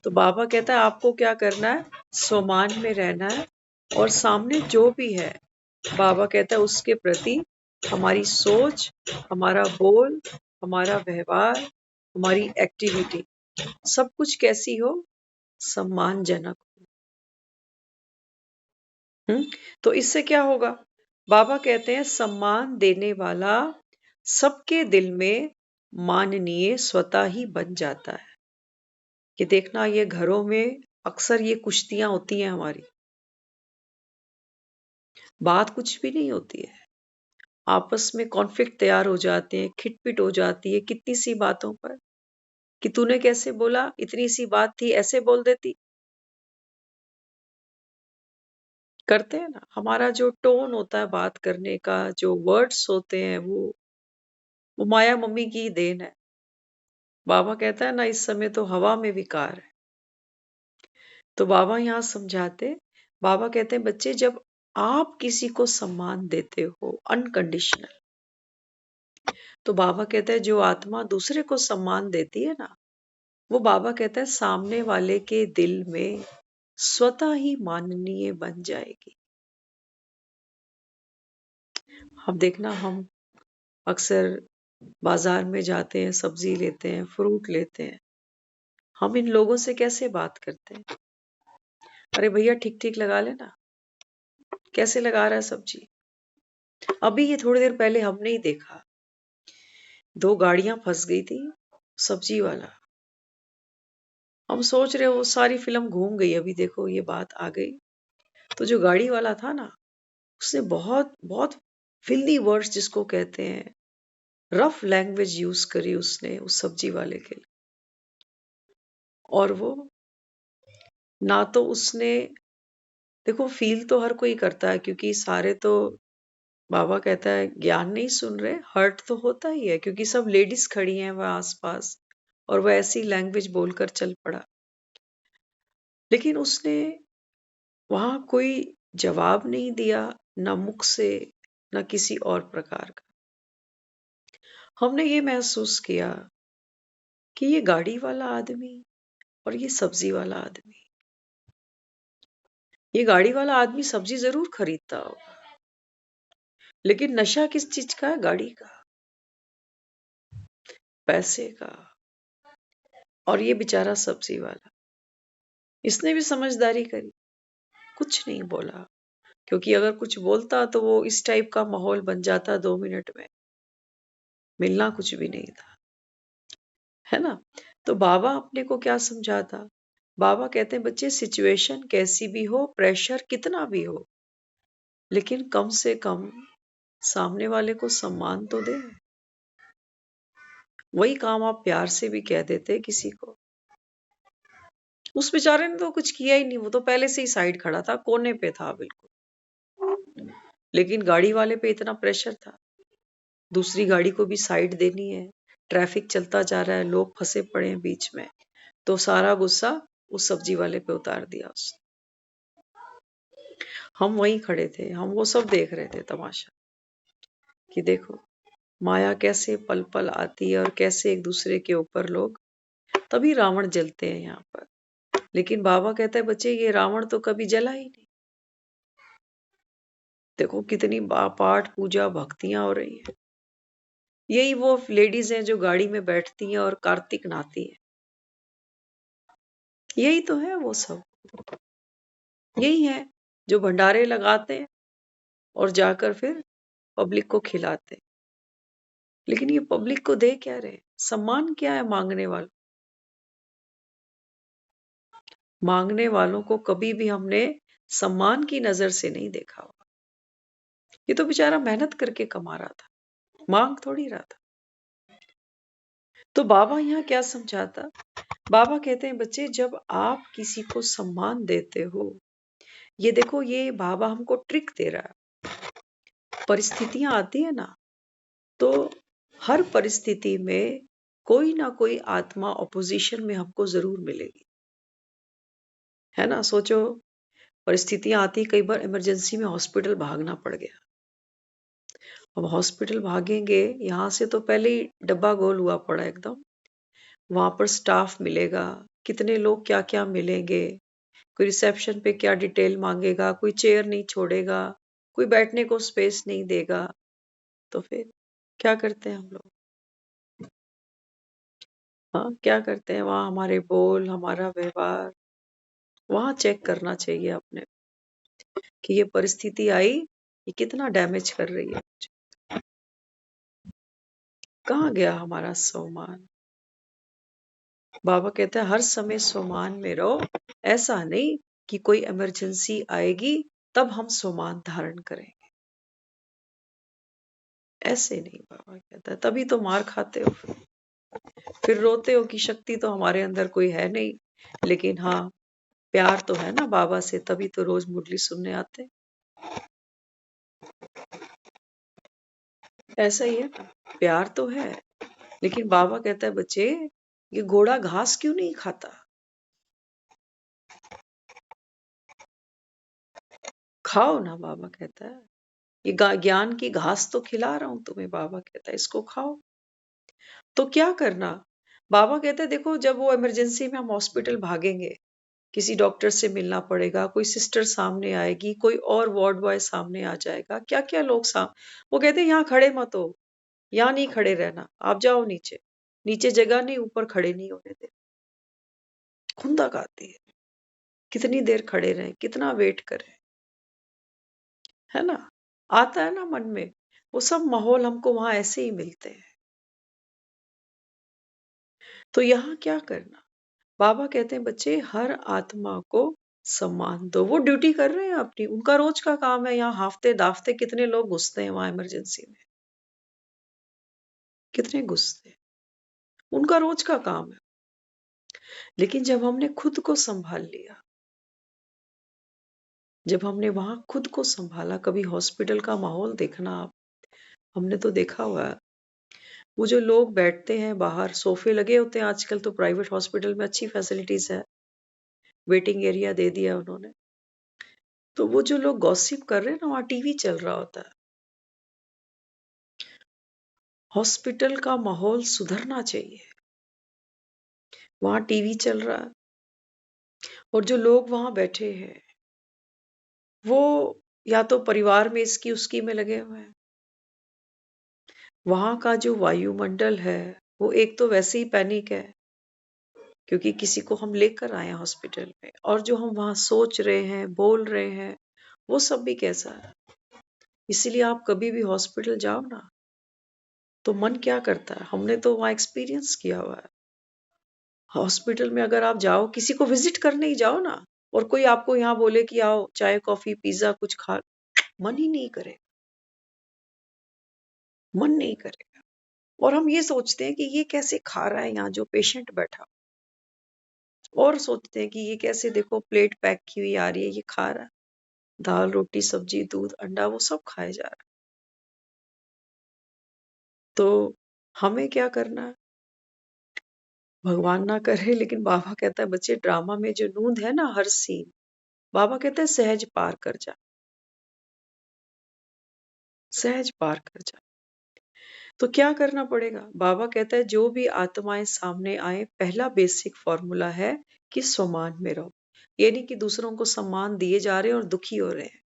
C: तो बाबा कहता है आपको क्या करना है, स्वमान में रहना है और सामने जो भी है बाबा कहता है उसके प्रति हमारी सोच, हमारा बोल, हमारा व्यवहार, हमारी एक्टिविटी सब कुछ कैसी हो, सम्मानजनक। तो इससे क्या होगा, बाबा कहते हैं सम्मान देने वाला सबके दिल में माननीय स्वतः ही बन जाता है। कि देखना ये घरों में अक्सर ये कुश्तियां होती हैं हमारी, बात कुछ भी नहीं होती है, आपस में कॉन्फ्लिक्ट तैयार हो जाते हैं, खिटपिट हो जाती है कितनी सी बातों पर कि तूने कैसे बोला, इतनी सी बात थी ऐसे बोल देती। करते हैं ना, हमारा जो टोन होता है बात करने का, जो वर्ड्स होते हैं वो माया मम्मी की देन है। बाबा कहता है ना इस समय तो हवा में विकार है। तो बाबा यहाँ समझाते, बाबा कहते हैं बच्चे जब आप किसी को सम्मान देते हो अनकंडीशनल, तो बाबा कहता है जो आत्मा दूसरे को सम्मान देती है ना, वो बाबा कहता है सामने वाले के दिल में स्वतः ही माननीय बन जाएगी। अब देखना हम अक्सर बाजार में जाते हैं, सब्जी लेते हैं, फ्रूट लेते हैं, हम इन लोगों से कैसे बात करते हैं, अरे भैया ठीक ठीक लगा लेना, कैसे लगा रहा है सब्जी। अभी ये थोड़ी देर पहले हमने ही देखा 2 गाड़ियां फंस गई थी, सब्जी वाला, हम सोच रहे वो सारी फिल्म घूम गई, अभी देखो ये बात आ गई। तो जो गाड़ी वाला था ना उसने बहुत बहुत फिल्दी वर्ड्स जिसको कहते हैं, रफ लैंग्वेज यूज करी उसने उस सब्जी वाले के लिए। और वो ना तो उसने, देखो फील तो हर कोई करता है क्योंकि सारे तो बाबा कहता है ज्ञान नहीं सुन रहे, हर्ट तो होता ही है क्योंकि सब लेडीज खड़ी हैं वह आसपास और वह ऐसी लैंग्वेज बोलकर चल पड़ा। लेकिन उसने वहां कोई जवाब नहीं दिया, न मुख से न किसी और प्रकार का। हमने ये महसूस किया कि ये गाड़ी वाला आदमी और ये सब्जी वाला आदमी, ये गाड़ी वाला आदमी सब्जी जरूर खरीदता होगा लेकिन नशा किस चीज का है, गाड़ी का, पैसे का। और ये बेचारा सब्जी वाला, इसने भी समझदारी करी, कुछ नहीं बोला क्योंकि अगर कुछ बोलता तो वो इस टाइप का माहौल बन जाता 2 मिनट में, मिलना कुछ भी नहीं था, है ना। तो बाबा अपने को क्या समझाता, बाबा कहते हैं बच्चे सिचुएशन कैसी भी हो, प्रेशर कितना भी हो, लेकिन कम से कम सामने वाले को सम्मान तो दे। वही काम आप प्यार से भी कह देते किसी को। उस बेचारे ने तो कुछ किया ही नहीं, वो तो पहले से ही साइड खड़ा था, कोने पे था बिल्कुल, लेकिन गाड़ी वाले पे इतना प्रेशर था, दूसरी गाड़ी को भी साइड देनी है, ट्रैफिक चलता जा रहा है, लोग फंसे पड़े हैं बीच में, तो सारा गुस्सा उस सब्जी वाले पे उतार दिया उसने। हम वहीं खड़े थे, हम वो सब देख रहे थे तमाशा, कि देखो माया कैसे पल पल आती है और कैसे एक दूसरे के ऊपर लोग, तभी रावण जलते हैं यहाँ पर। लेकिन बाबा कहता है बच्चे ये रावण तो कभी जला ही नहीं। देखो कितनी पाठ पूजा भक्तियां हो रही है। यही वो लेडीज हैं जो गाड़ी में बैठती हैं और कार्तिक नहाती हैं, यही तो है वो सब। यही है जो भंडारे लगाते हैं और जाकर फिर पब्लिक को खिलाते हैं। लेकिन ये पब्लिक को दे क्या रहे, सम्मान क्या है मांगने वालों, मांगने वालों को कभी भी हमने सम्मान की नजर से नहीं देखा होगा। ये तो बेचारा मेहनत करके कमा रहा था, मांग थोड़ी रहा था। तो बाबा यहाँ क्या समझाता, बाबा कहते हैं बच्चे जब आप किसी को सम्मान देते हो, ये देखो ये बाबा हमको ट्रिक दे रहा है। परिस्थितियां आती है ना, तो हर परिस्थिति में कोई ना कोई आत्मा ऑपोजिशन में हमको जरूर मिलेगी, है ना। सोचो परिस्थितियां आती, कई बार इमरजेंसी में हॉस्पिटल भागना पड़ गया, अब हॉस्पिटल भागेंगे, यहाँ से तो पहले ही डब्बा गोल हुआ पड़ा एकदम, वहां पर स्टाफ मिलेगा, कितने लोग क्या क्या मिलेंगे, कोई रिसेप्शन पे क्या डिटेल मांगेगा, कोई चेयर नहीं छोड़ेगा, कोई बैठने को स्पेस नहीं देगा, तो फिर क्या करते हैं हम लोग, हाँ क्या करते हैं, वहां हमारे बोल हमारा व्यवहार, वहां चेक करना चाहिए अपने कि ये परिस्थिति आई, ये कितना डैमेज कर रही है, कहाँ गया हमारा सम्मान। बाबा कहते हैं हर समय सम्मान में रहो, ऐसा नहीं कि कोई इमरजेंसी आएगी तब हम सम्मान धारण करेंगे, ऐसे नहीं। बाबा कहता है तभी तो मार खाते हो, फिर रोते हो कि शक्ति तो हमारे अंदर कोई है नहीं, लेकिन हाँ प्यार तो है ना बाबा से, तभी तो रोज मुरली सुनने आते। ऐसा ही है ना, प्यार तो है, लेकिन बाबा कहता है बच्चे ये घोड़ा घास क्यों नहीं खाता, खाओ ना, बाबा कहता है ये ज्ञान की घास तो खिला रहा हूं तुम्हें, बाबा कहता है इसको खाओ। तो क्या करना, बाबा कहते हैं देखो जब वो इमरजेंसी में हम हॉस्पिटल भागेंगे, किसी डॉक्टर से मिलना पड़ेगा, कोई सिस्टर सामने आएगी, कोई और वार्ड बॉय सामने आ जाएगा, क्या क्या लोग वो कहते हैं यहाँ खड़े मत हो, यहाँ नहीं खड़े रहना, आप जाओ नीचे, नीचे जगह नहीं, ऊपर खड़े नहीं होने दे। खुंदक आती है, कितनी देर खड़े रहें, कितना वेट करें, है ना, आता है ना मन में। वो सब माहौल हमको वहां ऐसे ही मिलते हैं। तो यहाँ क्या करना, बाबा कहते हैं बच्चे हर आत्मा को सम्मान दो, वो ड्यूटी कर रहे हैं अपनी, उनका रोज का काम है। यहाँ हाफते दाफते कितने लोग घुसते हैं वहां इमरजेंसी में, कितने घुसते हैं, उनका रोज का काम है। लेकिन जब हमने खुद को संभाल लिया, जब हमने वहां खुद को संभाला, कभी हॉस्पिटल का माहौल देखना आप, हमने तो देखा हुआ है, वो जो लोग बैठते हैं बाहर, सोफे लगे होते हैं आजकल तो प्राइवेट हॉस्पिटल में, अच्छी फैसिलिटीज है, वेटिंग एरिया दे दिया उन्होंने, तो वो जो लोग गॉसिप कर रहे हैं ना, वहां टीवी चल रहा होता है। हॉस्पिटल का माहौल सुधरना चाहिए, वहां टीवी चल रहा है और जो लोग वहां बैठे हैं वो या तो परिवार में इसकी उसकी में लगे हुए हैं। वहां का जो वायुमंडल है वो एक तो वैसे ही पैनिक है, क्योंकि किसी को हम लेकर आए हैं हॉस्पिटल में, और जो हम वहां सोच रहे हैं बोल रहे हैं वो सब भी कैसा है। इसीलिए आप कभी भी हॉस्पिटल जाओ ना, तो मन क्या करता है, हमने तो वहां एक्सपीरियंस किया हुआ है। हॉस्पिटल में अगर आप जाओ, किसी को विजिट करने ही जाओ ना, और कोई आपको यहाँ बोले कि आओ चाय कॉफी पिज्जा कुछ खा, मन ही नहीं करे, मन नहीं करेगा। और हम ये सोचते हैं कि ये कैसे खा रहा है यहाँ जो पेशेंट बैठा, और सोचते हैं कि ये कैसे, देखो प्लेट पैक की हुई आ रही है, ये खा रहा है, दाल रोटी सब्जी दूध अंडा वो सब खाए जा रहा है। तो हमें क्या करना है, भगवान ना करे, लेकिन बाबा कहता है बच्चे ड्रामा में जो नूंद है ना, हर सीन, बाबा कहता है सहज पार कर जा, सहज पार कर जा। तो क्या करना पड़ेगा, बाबा कहता है जो भी आत्माएं सामने आए, पहला बेसिक फॉर्मूला है कि स्वमान में रहो। ये नहीं कि दूसरों को सम्मान दिए जा रहे हैं और दुखी हो रहे हैं,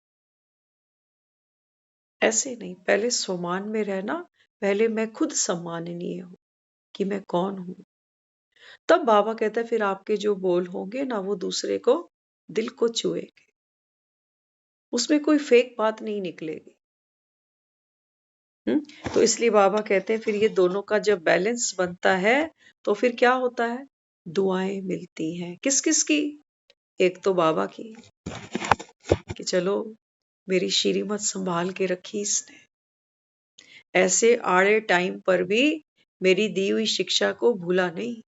C: ऐसे नहीं। पहले स्वमान में रहना, पहले मैं खुद सम्माननीय हूं कि मैं कौन हूं। तब बाबा कहता है फिर आपके जो बोल होंगे ना, वो दूसरे को दिल को छुएंगे, उसमें कोई फेक बात नहीं निकलेगी। तो इसलिए बाबा कहते हैं फिर ये दोनों का जब बैलेंस बनता है, तो फिर क्या होता है, दुआएं मिलती हैं। किस किस की, एक तो बाबा की, कि चलो मेरी श्रीमत संभाल के रखी इसने, ऐसे आड़े टाइम पर भी मेरी दी हुई शिक्षा को भूला नहीं।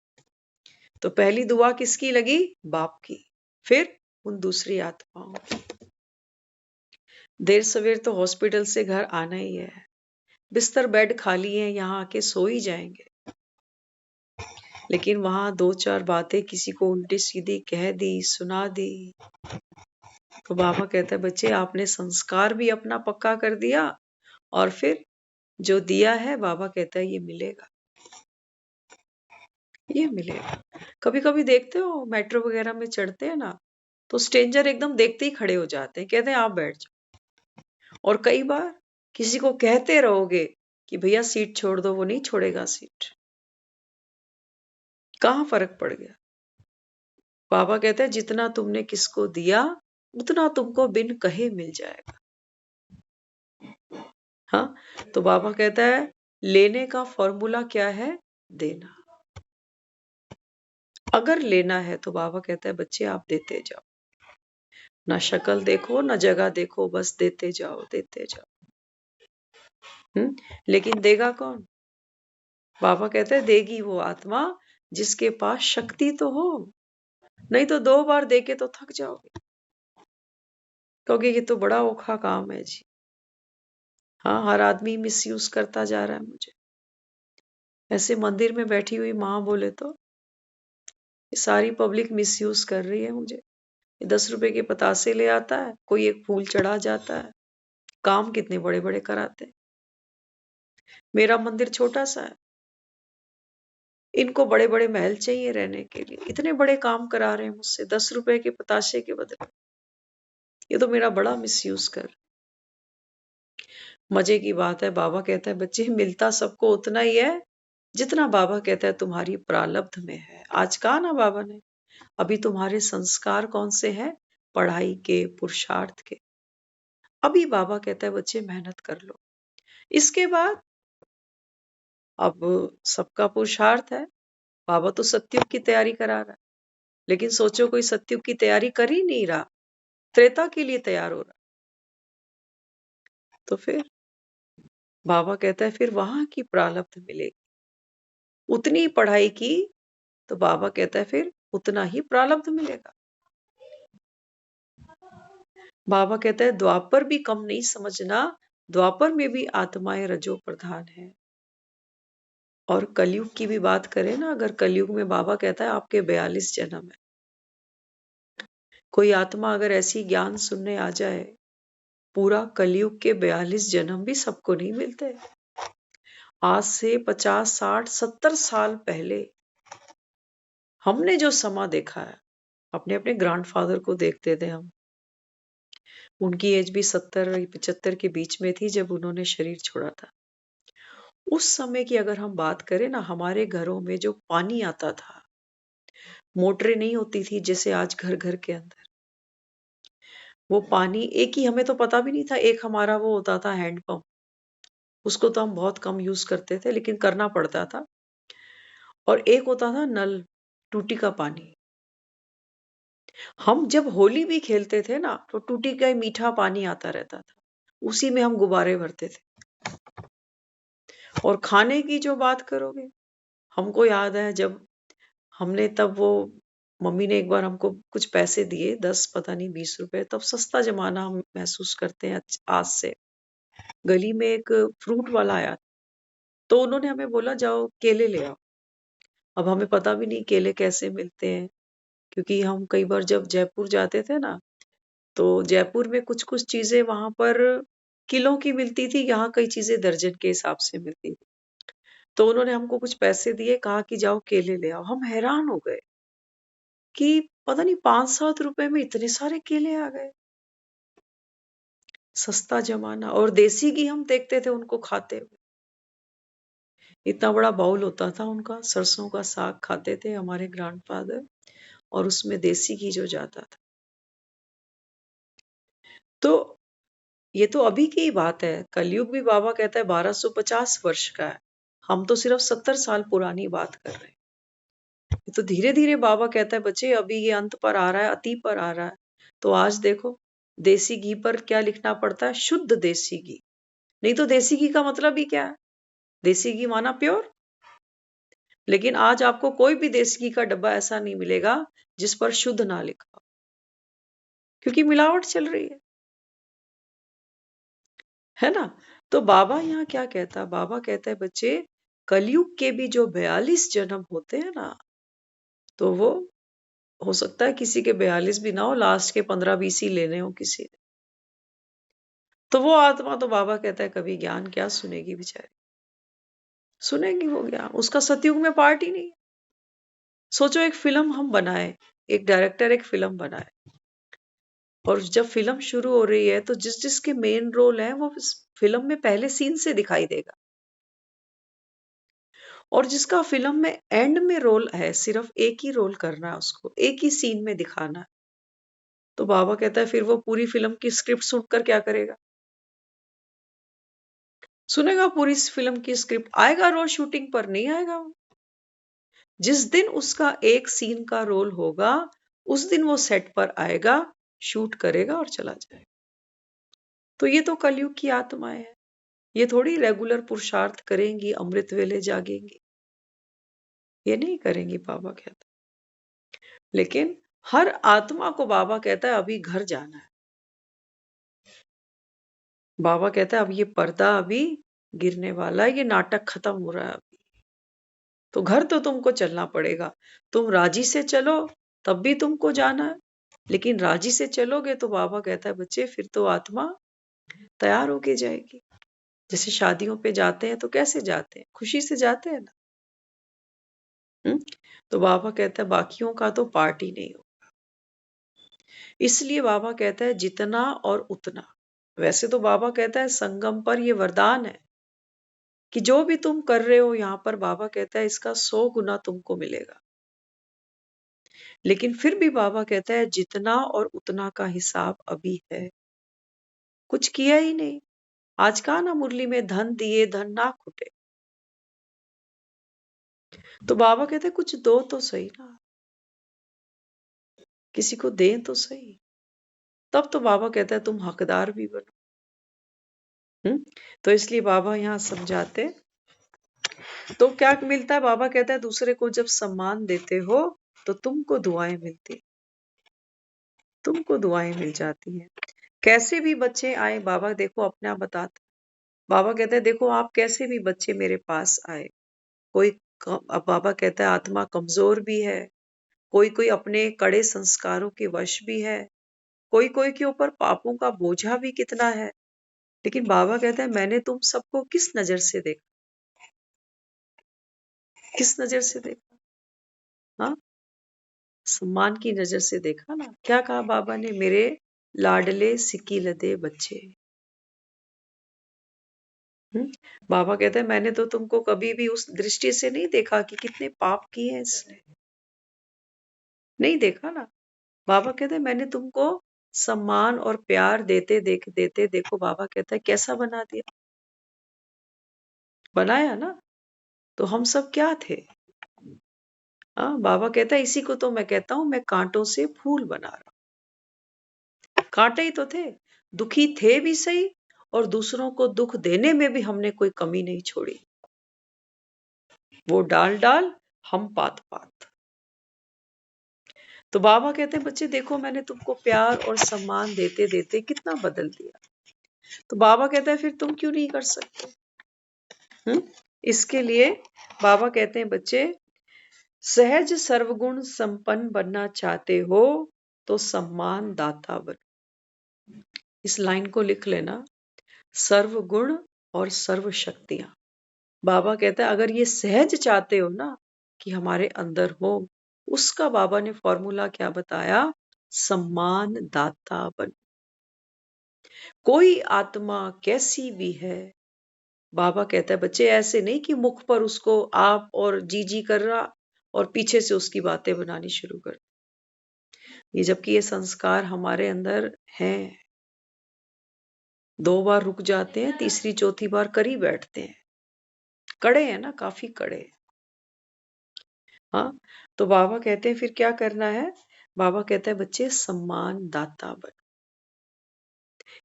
C: तो पहली दुआ किसकी लगी, बाप की, फिर उन दूसरी आत्माओं की। देर सवेर तो हॉस्पिटल से घर आना ही है, बिस्तर बेड खाली है, यहाँ आके सो ही जाएंगे, लेकिन वहां दो चार बातें किसी को उल्टी सीधी कह दी, सुना दी, तो बाबा कहता है बच्चे आपने संस्कार भी अपना पक्का कर दिया, और फिर जो दिया है बाबा कहता है ये मिलेगा, ये मिलेगा। कभी कभी देखते हो मेट्रो वगैरह में चढ़ते हैं ना, तो स्ट्रेंजर एकदम देखते ही खड़े हो जाते हैं, कहते हैं आप बैठ जाओ। और कई बार किसी को कहते रहोगे कि भैया सीट छोड़ दो, वो नहीं छोड़ेगा सीट। कहाँ फर्क पड़ गया। बाबा कहते हैं जितना तुमने किसको दिया, उतना तुमको बिन कहे मिल जाएगा। हाँ, तो बाबा कहता है लेने का फॉर्मूला क्या है, देना। अगर लेना है तो बाबा कहता है बच्चे आप देते जाओ, ना शक्ल देखो ना जगह देखो, बस देते जाओ देते जाओ। लेकिन देगा कौन, बाबा कहते हैं देगी वो आत्मा जिसके पास शक्ति तो हो, नहीं तो 2 बार देके तो थक जाओगे, क्योंकि ये तो बड़ा औखा काम है जी। हाँ, हर आदमी मिसयूज करता जा रहा है मुझे। ऐसे मंदिर में बैठी हुई माँ बोले तो ये सारी पब्लिक मिसयूज कर रही है मुझे। ये 10 रुपए के पतासे ले आता है, कोई एक फूल चढ़ा जाता है, काम कितने बड़े बड़े कराते हैं। मेरा मंदिर छोटा सा है, इनको बड़े बड़े महल चाहिए रहने के लिए, इतने बड़े काम करा रहे हैं मुझसे 10 रुपए के पतासे के बदले। ये तो मेरा बड़ा मिसयूज कर। मजे की बात है, बाबा कहता है बच्चे मिलता सबको उतना ही है जितना बाबा कहता है तुम्हारी प्रारब्ध में है। आज कहा ना बाबा ने, अभी तुम्हारे संस्कार कौन से हैं, पढ़ाई के, पुरुषार्थ के। अभी बाबा कहता है बच्चे मेहनत कर लो, इसके बाद अब सबका पुरुषार्थ है। बाबा तो सत्युग की तैयारी करा रहा है, लेकिन सोचो कोई सत्युग की तैयारी कर ही नहीं रहा, त्रेता के लिए तैयार हो रहा, तो फिर बाबा कहता है फिर वहां की प्रारब्ध मिलेगी। उतनी पढ़ाई की तो बाबा कहता है फिर उतना ही प्रारब्ध मिलेगा। बाबा कहता है द्वापर भी कम नहीं समझना, द्वापर में भी आत्माएं रजो प्रधान है। और कलयुग की भी बात करें ना, अगर कलयुग में बाबा कहता है आपके 42 जन्म है। कोई आत्मा अगर ऐसी ज्ञान सुनने आ जाए, पूरा कलयुग के 42 जन्म भी सबको नहीं मिलते। आज से 50 60 70 साल पहले हमने जो समा देखा है, अपने अपने ग्रैंडफादर को देखते थे हम, उनकी एज भी 70 75 के बीच में थी जब उन्होंने शरीर छोड़ा था। उस समय की अगर हम बात करें ना, हमारे घरों में जो पानी आता था, मोटरें नहीं होती थी जैसे आज घर घर के अंदर, वो पानी एक ही, हमें तो पता भी नहीं था, एक हमारा वो होता था हैंडपंप, उसको तो हम बहुत कम यूज करते थे लेकिन करना पड़ता था। और एक होता था नल, टूटी का पानी। हम जब होली भी खेलते थे ना तो टूटी का ही मीठा पानी आता रहता था, उसी में हम गुब्बारे भरते थे। और खाने की जो बात करोगे, हमको याद है जब हमने तब वो मम्मी ने एक बार हमको कुछ पैसे दिए, 10 पता नहीं 20 रुपए, तब सस्ता जमाना हम महसूस करते हैं आज से। गली में एक फ्रूट वाला आया, तो उन्होंने हमें बोला जाओ केले ले आओ। अब हमें पता भी नहीं केले कैसे मिलते हैं, क्योंकि हम कई बार जब जयपुर जाते थे ना, तो जयपुर में कुछ कुछ चीजें वहां पर किलो की मिलती थी, यहाँ कई चीजें दर्जन के हिसाब से मिलती थी। तो उन्होंने हमको कुछ पैसे दिए, कहा कि जाओ केले ले आओ। हम हैरान हो गए कि पता नहीं 5-7 रुपए में इतने सारे केले आ गए। सस्ता जमाना। और देसी घी हम देखते थे उनको खाते हुए, इतना बड़ा बाउल होता था उनका, सरसों का साग खाते थे हमारे ग्रैंडफादर, और उसमें देसी घी जो जाता था। तो ये तो अभी की बात है, कलयुग भी बाबा कहता है 1250 वर्ष का है, हम तो सिर्फ 70 साल पुरानी बात कर रहे हैं। ये तो धीरे धीरे बाबा कहता है बच्चे अभी ये अंत पर आ रहा है, अति पर आ रहा है। तो आज देखो देसी घी पर क्या लिखना पड़ता है, शुद्ध देसी घी। नहीं तो देसी घी का मतलब ही क्या है, देसी घी माना प्योर। लेकिन आज आपको कोई भी देसी घी का डब्बा ऐसा नहीं मिलेगा जिस पर शुद्ध ना लिखा हो, क्योंकि मिलावट चल रही है ना। तो बाबा यहाँ क्या कहता है, बाबा कहता है बच्चे कलयुग के भी जो 42 जन्म होते हैं ना, तो वो हो सकता है किसी के 42 भी ना हो, लास्ट के 15-20 ही लेने हो किसी ने। तो वो आत्मा तो बाबा कहता है कभी ज्ञान क्या सुनेगी बेचारी, सुनेगी वो ज्ञान, उसका सतयुग में पार्ट ही नहीं। सोचो एक फिल्म हम बनाए, एक डायरेक्टर एक फिल्म बनाए, और जब फिल्म शुरू हो रही है तो जिस जिसके मेन रोल है वो इस फिल्म में पहले सीन से दिखाई देगा, और जिसका फिल्म में एंड में रोल है, सिर्फ एक ही रोल करना है उसको, एक ही सीन में दिखाना है। तो बाबा कहता है फिर वो पूरी फिल्म की स्क्रिप्ट सुनकर क्या करेगा, सुनेगा पूरी फिल्म की स्क्रिप्ट, आएगा रोज शूटिंग पर नहीं आएगा वो। जिस दिन उसका एक सीन का रोल होगा उस दिन वो सेट पर आएगा, शूट करेगा और चला जाएगा। तो ये तो कलयुग की आत्माएं हैं, ये थोड़ी रेगुलर पुरुषार्थ करेंगी, अमृत वेले जागेंगी, ये नहीं करेंगी बाबा कहता। लेकिन हर आत्मा को बाबा कहता है अभी घर जाना है। बाबा कहता है अब ये पर्दा अभी गिरने वाला है, ये नाटक खत्म हो रहा है अभी, तो घर तो तुमको चलना पड़ेगा। तुम राजी से चलो तब भी तुमको जाना है, लेकिन राजी से चलोगे तो बाबा कहता है बच्चे फिर तो आत्मा तैयार होके जाएगी। जैसे शादियों पे जाते हैं तो कैसे जाते हैं, खुशी से जाते हैं ना। तो बाबा कहता है बाकियों का तो पार्ट ही नहीं हो। इसलिए बाबा कहता है जितना और उतना। वैसे तो बाबा कहता है संगम पर ये वरदान है कि जो भी तुम कर रहे हो यहाँ पर, बाबा कहता है इसका 100 गुना तुमको मिलेगा। लेकिन फिर भी बाबा कहता है जितना और उतना का हिसाब अभी है, कुछ किया ही नहीं। आज कहा ना मुरली में, धन दिए धन ना खुटे। तो बाबा कहते हैं कुछ दो तो सही ना, किसी को दे तो सही। तब तो बाबा कहता है तुम हकदार भी बनो। तो इसलिए बाबा यहाँ समझाते, तो क्या मिलता है, बाबा कहता है दूसरे को जब सम्मान देते हो तो तुमको दुआएं मिलती, तुमको दुआएं मिल जाती हैं। कैसे भी बच्चे आए, बाबा देखो अपना बताते, बाबा कहते हैं देखो आप कैसे भी बच्चे मेरे पास आए, कोई अब बाबा कहता है आत्मा कमजोर भी है, कोई कोई अपने कड़े संस्कारों के वश भी है, कोई कोई के ऊपर पापों का बोझा भी कितना है। लेकिन बाबा कहता है मैंने तुम सबको किस नजर से देखा, किस नजर से देखा, हाँ, सम्मान की नजर से देखा ना। क्या कहा बाबा ने, मेरे लाडले सिक्की लदे बच्चे। बाबा कहते हैं मैंने तो तुमको कभी भी उस दृष्टि से नहीं देखा कि कितने पाप किए हैं इसने, नहीं देखा ना। बाबा कहते हैं मैंने तुमको सम्मान और प्यार देते देते देखो बाबा कहता है कैसा बना दिया, बनाया ना। तो हम सब क्या थे? हाँ, बाबा कहता है इसी को तो मैं कहता हूं मैं कांटों से फूल बना रहा हूं। कांटे ही तो थे, दुखी थे भी सही, और दूसरों को दुख देने में भी हमने कोई कमी नहीं छोड़ी। वो डाल डाल, हम पात पात। तो बाबा कहते हैं बच्चे देखो मैंने तुमको प्यार और सम्मान देते देते कितना बदल दिया। तो बाबा कहता है फिर तुम क्यों नहीं कर सकते? इसके लिए बाबा कहते हैं बच्चे, सहज सर्वगुण संपन्न बनना चाहते हो तो सम्मान दाता बनो। इस लाइन को लिख लेना, सर्वगुण और सर्व शक्तियां। बाबा कहता है अगर ये सहज चाहते हो ना कि हमारे अंदर हो, उसका बाबा ने फॉर्मूला क्या बताया? सम्मान दाता बन। कोई आत्मा कैसी भी है, बाबा कहता है बच्चे ऐसे नहीं कि मुख पर उसको आप और जी जी कर रहा और पीछे से उसकी बातें बनानी शुरू कर। ये जबकि ये संस्कार हमारे अंदर हैं, 2 बार रुक जाते हैं, तीसरी चौथी बार कर ही बैठते हैं। कड़े हैं ना, काफी कड़े। हाँ, तो बाबा कहते हैं फिर क्या करना है? बाबा कहता है बच्चे सम्मान दाता बन।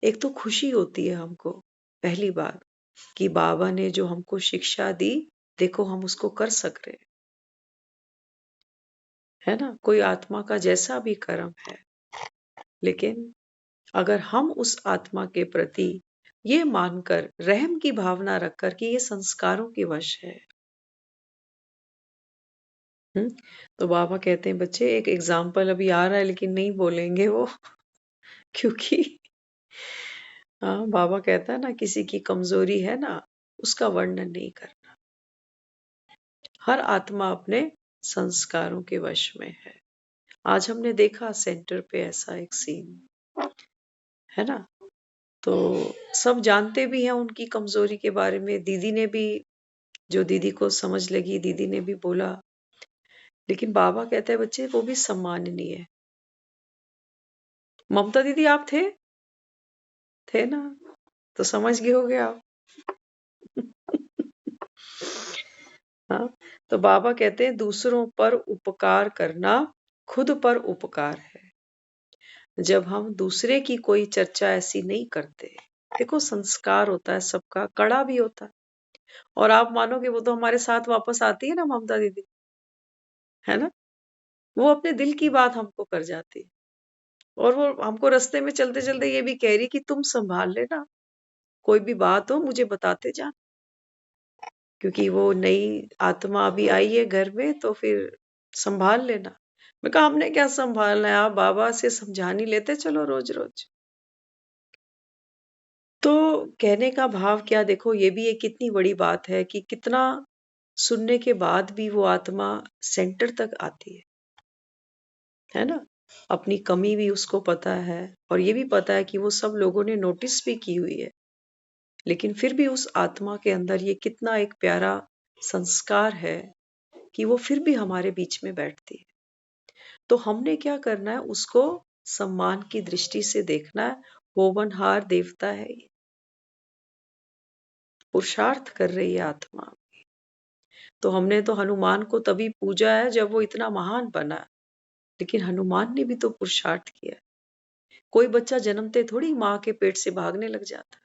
C: एक तो खुशी होती है हमको पहली बार कि बाबा ने जो हमको शिक्षा दी, देखो हम उसको कर सक रहे हैं, है ना। कोई आत्मा का जैसा भी कर्म है, लेकिन अगर हम उस आत्मा के प्रति ये मानकर रहम की भावना रखकर कि ये संस्कारों के वश है। तो बाबा कहते हैं बच्चे एक एग्जाम्पल अभी आ रहा है लेकिन नहीं बोलेंगे वो क्योंकि हाँ, बाबा कहता है ना किसी की कमजोरी है ना, उसका वर्णन नहीं करना। हर आत्मा अपने संस्कारों के वश में है। आज हमने देखा सेंटर पे ऐसा एक सीन, है ना। तो सब जानते भी हैं उनकी कमजोरी के बारे में। दीदी ने भी, जो दीदी को समझ लगी, दीदी ने भी बोला, लेकिन बाबा कहते हैं बच्चे वो भी सम्माननीय है। ममता दीदी आप थे ना, तो समझ गए होगे आप। हाँ, तो बाबा कहते हैं दूसरों पर उपकार करना खुद पर उपकार है। जब हम दूसरे की कोई चर्चा ऐसी नहीं करते, देखो संस्कार होता है सबका, कड़ा भी होता है। और आप मानोगे वो तो हमारे साथ वापस आती है ना ममता दीदी, है ना। वो अपने दिल की बात हमको कर जाती है, और वो हमको रास्ते में चलते चलते ये भी कह रही कि तुम संभाल लेना, कोई भी बात हो मुझे बताते जा, क्योंकि वो नई आत्मा अभी आई है घर में, तो फिर संभाल लेना। मैं कहा हमने क्या संभालना है, आप बाबा से समझा नहीं लेते चलो रोज रोज। तो कहने का भाव क्या, देखो ये भी एक कितनी बड़ी बात है कि कितना सुनने के बाद भी वो आत्मा सेंटर तक आती है ना। अपनी कमी भी उसको पता है, और ये भी पता है कि वो सब लोगों ने नोटिस भी की हुई है, लेकिन फिर भी उस आत्मा के अंदर ये कितना एक प्यारा संस्कार है कि वो फिर भी हमारे बीच में बैठती है। तो हमने क्या करना है, उसको सम्मान की दृष्टि से देखना है। होवनहार देवता है ये, पुरुषार्थ कर रही है आत्मा। तो हमने तो हनुमान को तभी पूजा है जब वो इतना महान बना, लेकिन हनुमान ने भी तो पुरुषार्थ किया। कोई बच्चा जन्मते थोड़ी माँ के पेट से भागने लग जाता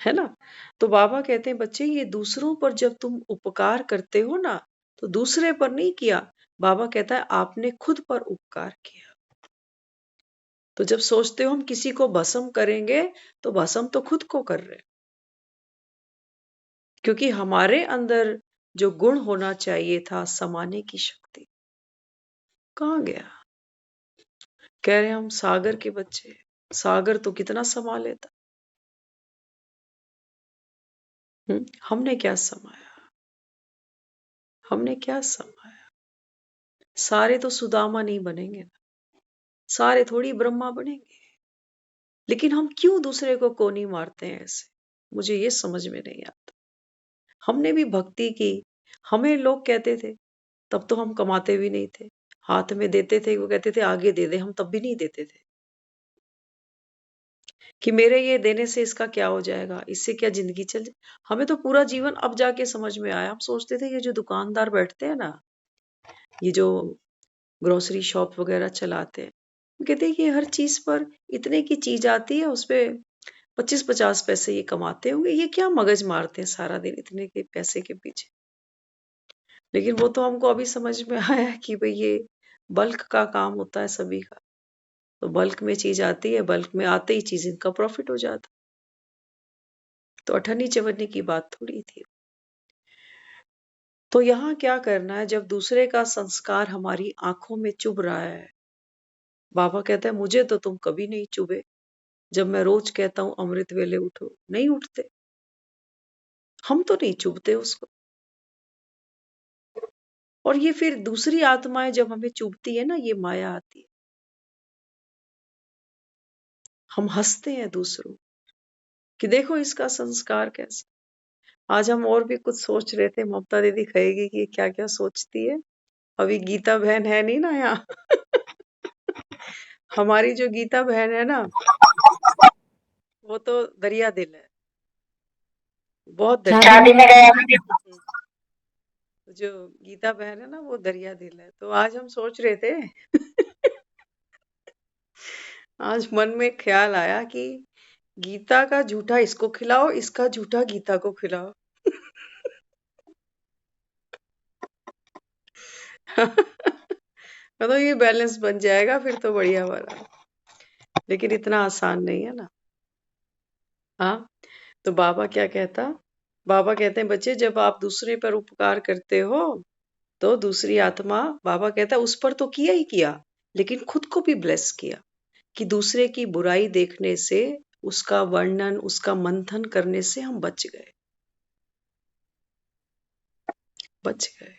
C: है ना। तो बाबा कहते हैं बच्चे ये दूसरों पर जब तुम उपकार करते हो ना, तो दूसरे पर नहीं किया, बाबा कहता है आपने खुद पर उपकार किया। तो जब सोचते हो हम किसी को भस्म करेंगे, तो भस्म तो खुद को कर रहे, क्योंकि हमारे अंदर जो गुण होना चाहिए था समाने की शक्ति, कहाँ गया। कह रहे हम सागर के बच्चे, सागर तो कितना समा लेता। हमने क्या समाया, हमने क्या समाया। सारे तो सुदामा नहीं बनेंगे ना, सारे थोड़ी ब्रह्मा बनेंगे। लेकिन हम क्यों दूसरे को कोनी मारते हैं ऐसे, मुझे ये समझ में नहीं आता। हमने भी भक्ति की, हमें लोग कहते थे, तब तो हम कमाते भी नहीं थे, हाथ में देते थे, वो कहते थे आगे दे दे, हम तब भी नहीं देते थे कि मेरे ये देने से इसका क्या हो जाएगा, इससे क्या जिंदगी चल जाए। हमें तो पूरा जीवन अब जाके समझ में आया। हम सोचते थे ये जो दुकानदार बैठते हैं ना, ये जो ग्रोसरी शॉप वगैरह चलाते हैं, वो कहते हैं कि हर चीज पर इतने की चीज आती है, उस पे 25-50 पैसे ये कमाते होंगे, ये क्या मगज मारते हैं सारा दिन इतने के पैसे के पीछे। लेकिन वो तो हमको अभी समझ में आया कि भाई ये बल्क का काम होता है सभी का। तो बल्क में चीज आती है, बल्क में आते ही चीज इनका प्रॉफिट हो जाता। तो अठन्नी चवन्नी की बात थोड़ी थी। तो यहाँ क्या करना है, जब दूसरे का संस्कार हमारी आंखों में चुभ रहा है, बाबा कहता है मुझे तो तुम कभी नहीं चुभे। जब मैं रोज कहता हूं अमृत वेले उठो, नहीं उठते, हम तो नहीं चुभते उसको। और ये फिर दूसरी आत्माएं जब हमें चुभती है ना, ये माया आती है, हम हंसते हैं दूसरों कि देखो इसका संस्कार कैसा। आज हम और भी कुछ सोच रहे थे, ममता दीदी कहेगी कि क्या क्या सोचती है। अभी गीता बहन है नहीं ना यहाँ। हमारी जो गीता बहन है ना, वो तो दरिया दिल है, बहुत दरिया।
B: शादी में गया
C: जो गीता बहन है ना, वो दरिया दिल है। तो आज हम सोच रहे थे आज मन में ख्याल आया कि गीता का झूठा इसको खिलाओ, इसका झूठा गीता को खिलाओ। तो ये बैलेंस बन जाएगा फिर तो बढ़िया वाला। लेकिन इतना आसान नहीं है ना। हाँ, तो बाबा क्या कहता, बाबा कहते हैं बच्चे जब आप दूसरे पर उपकार करते हो तो दूसरी आत्मा, बाबा कहता है उस पर तो किया ही किया, लेकिन खुद को भी ब्लेस किया कि दूसरे की बुराई देखने से, उसका वर्णन, उसका मंथन करने से हम बच गए, बच गए।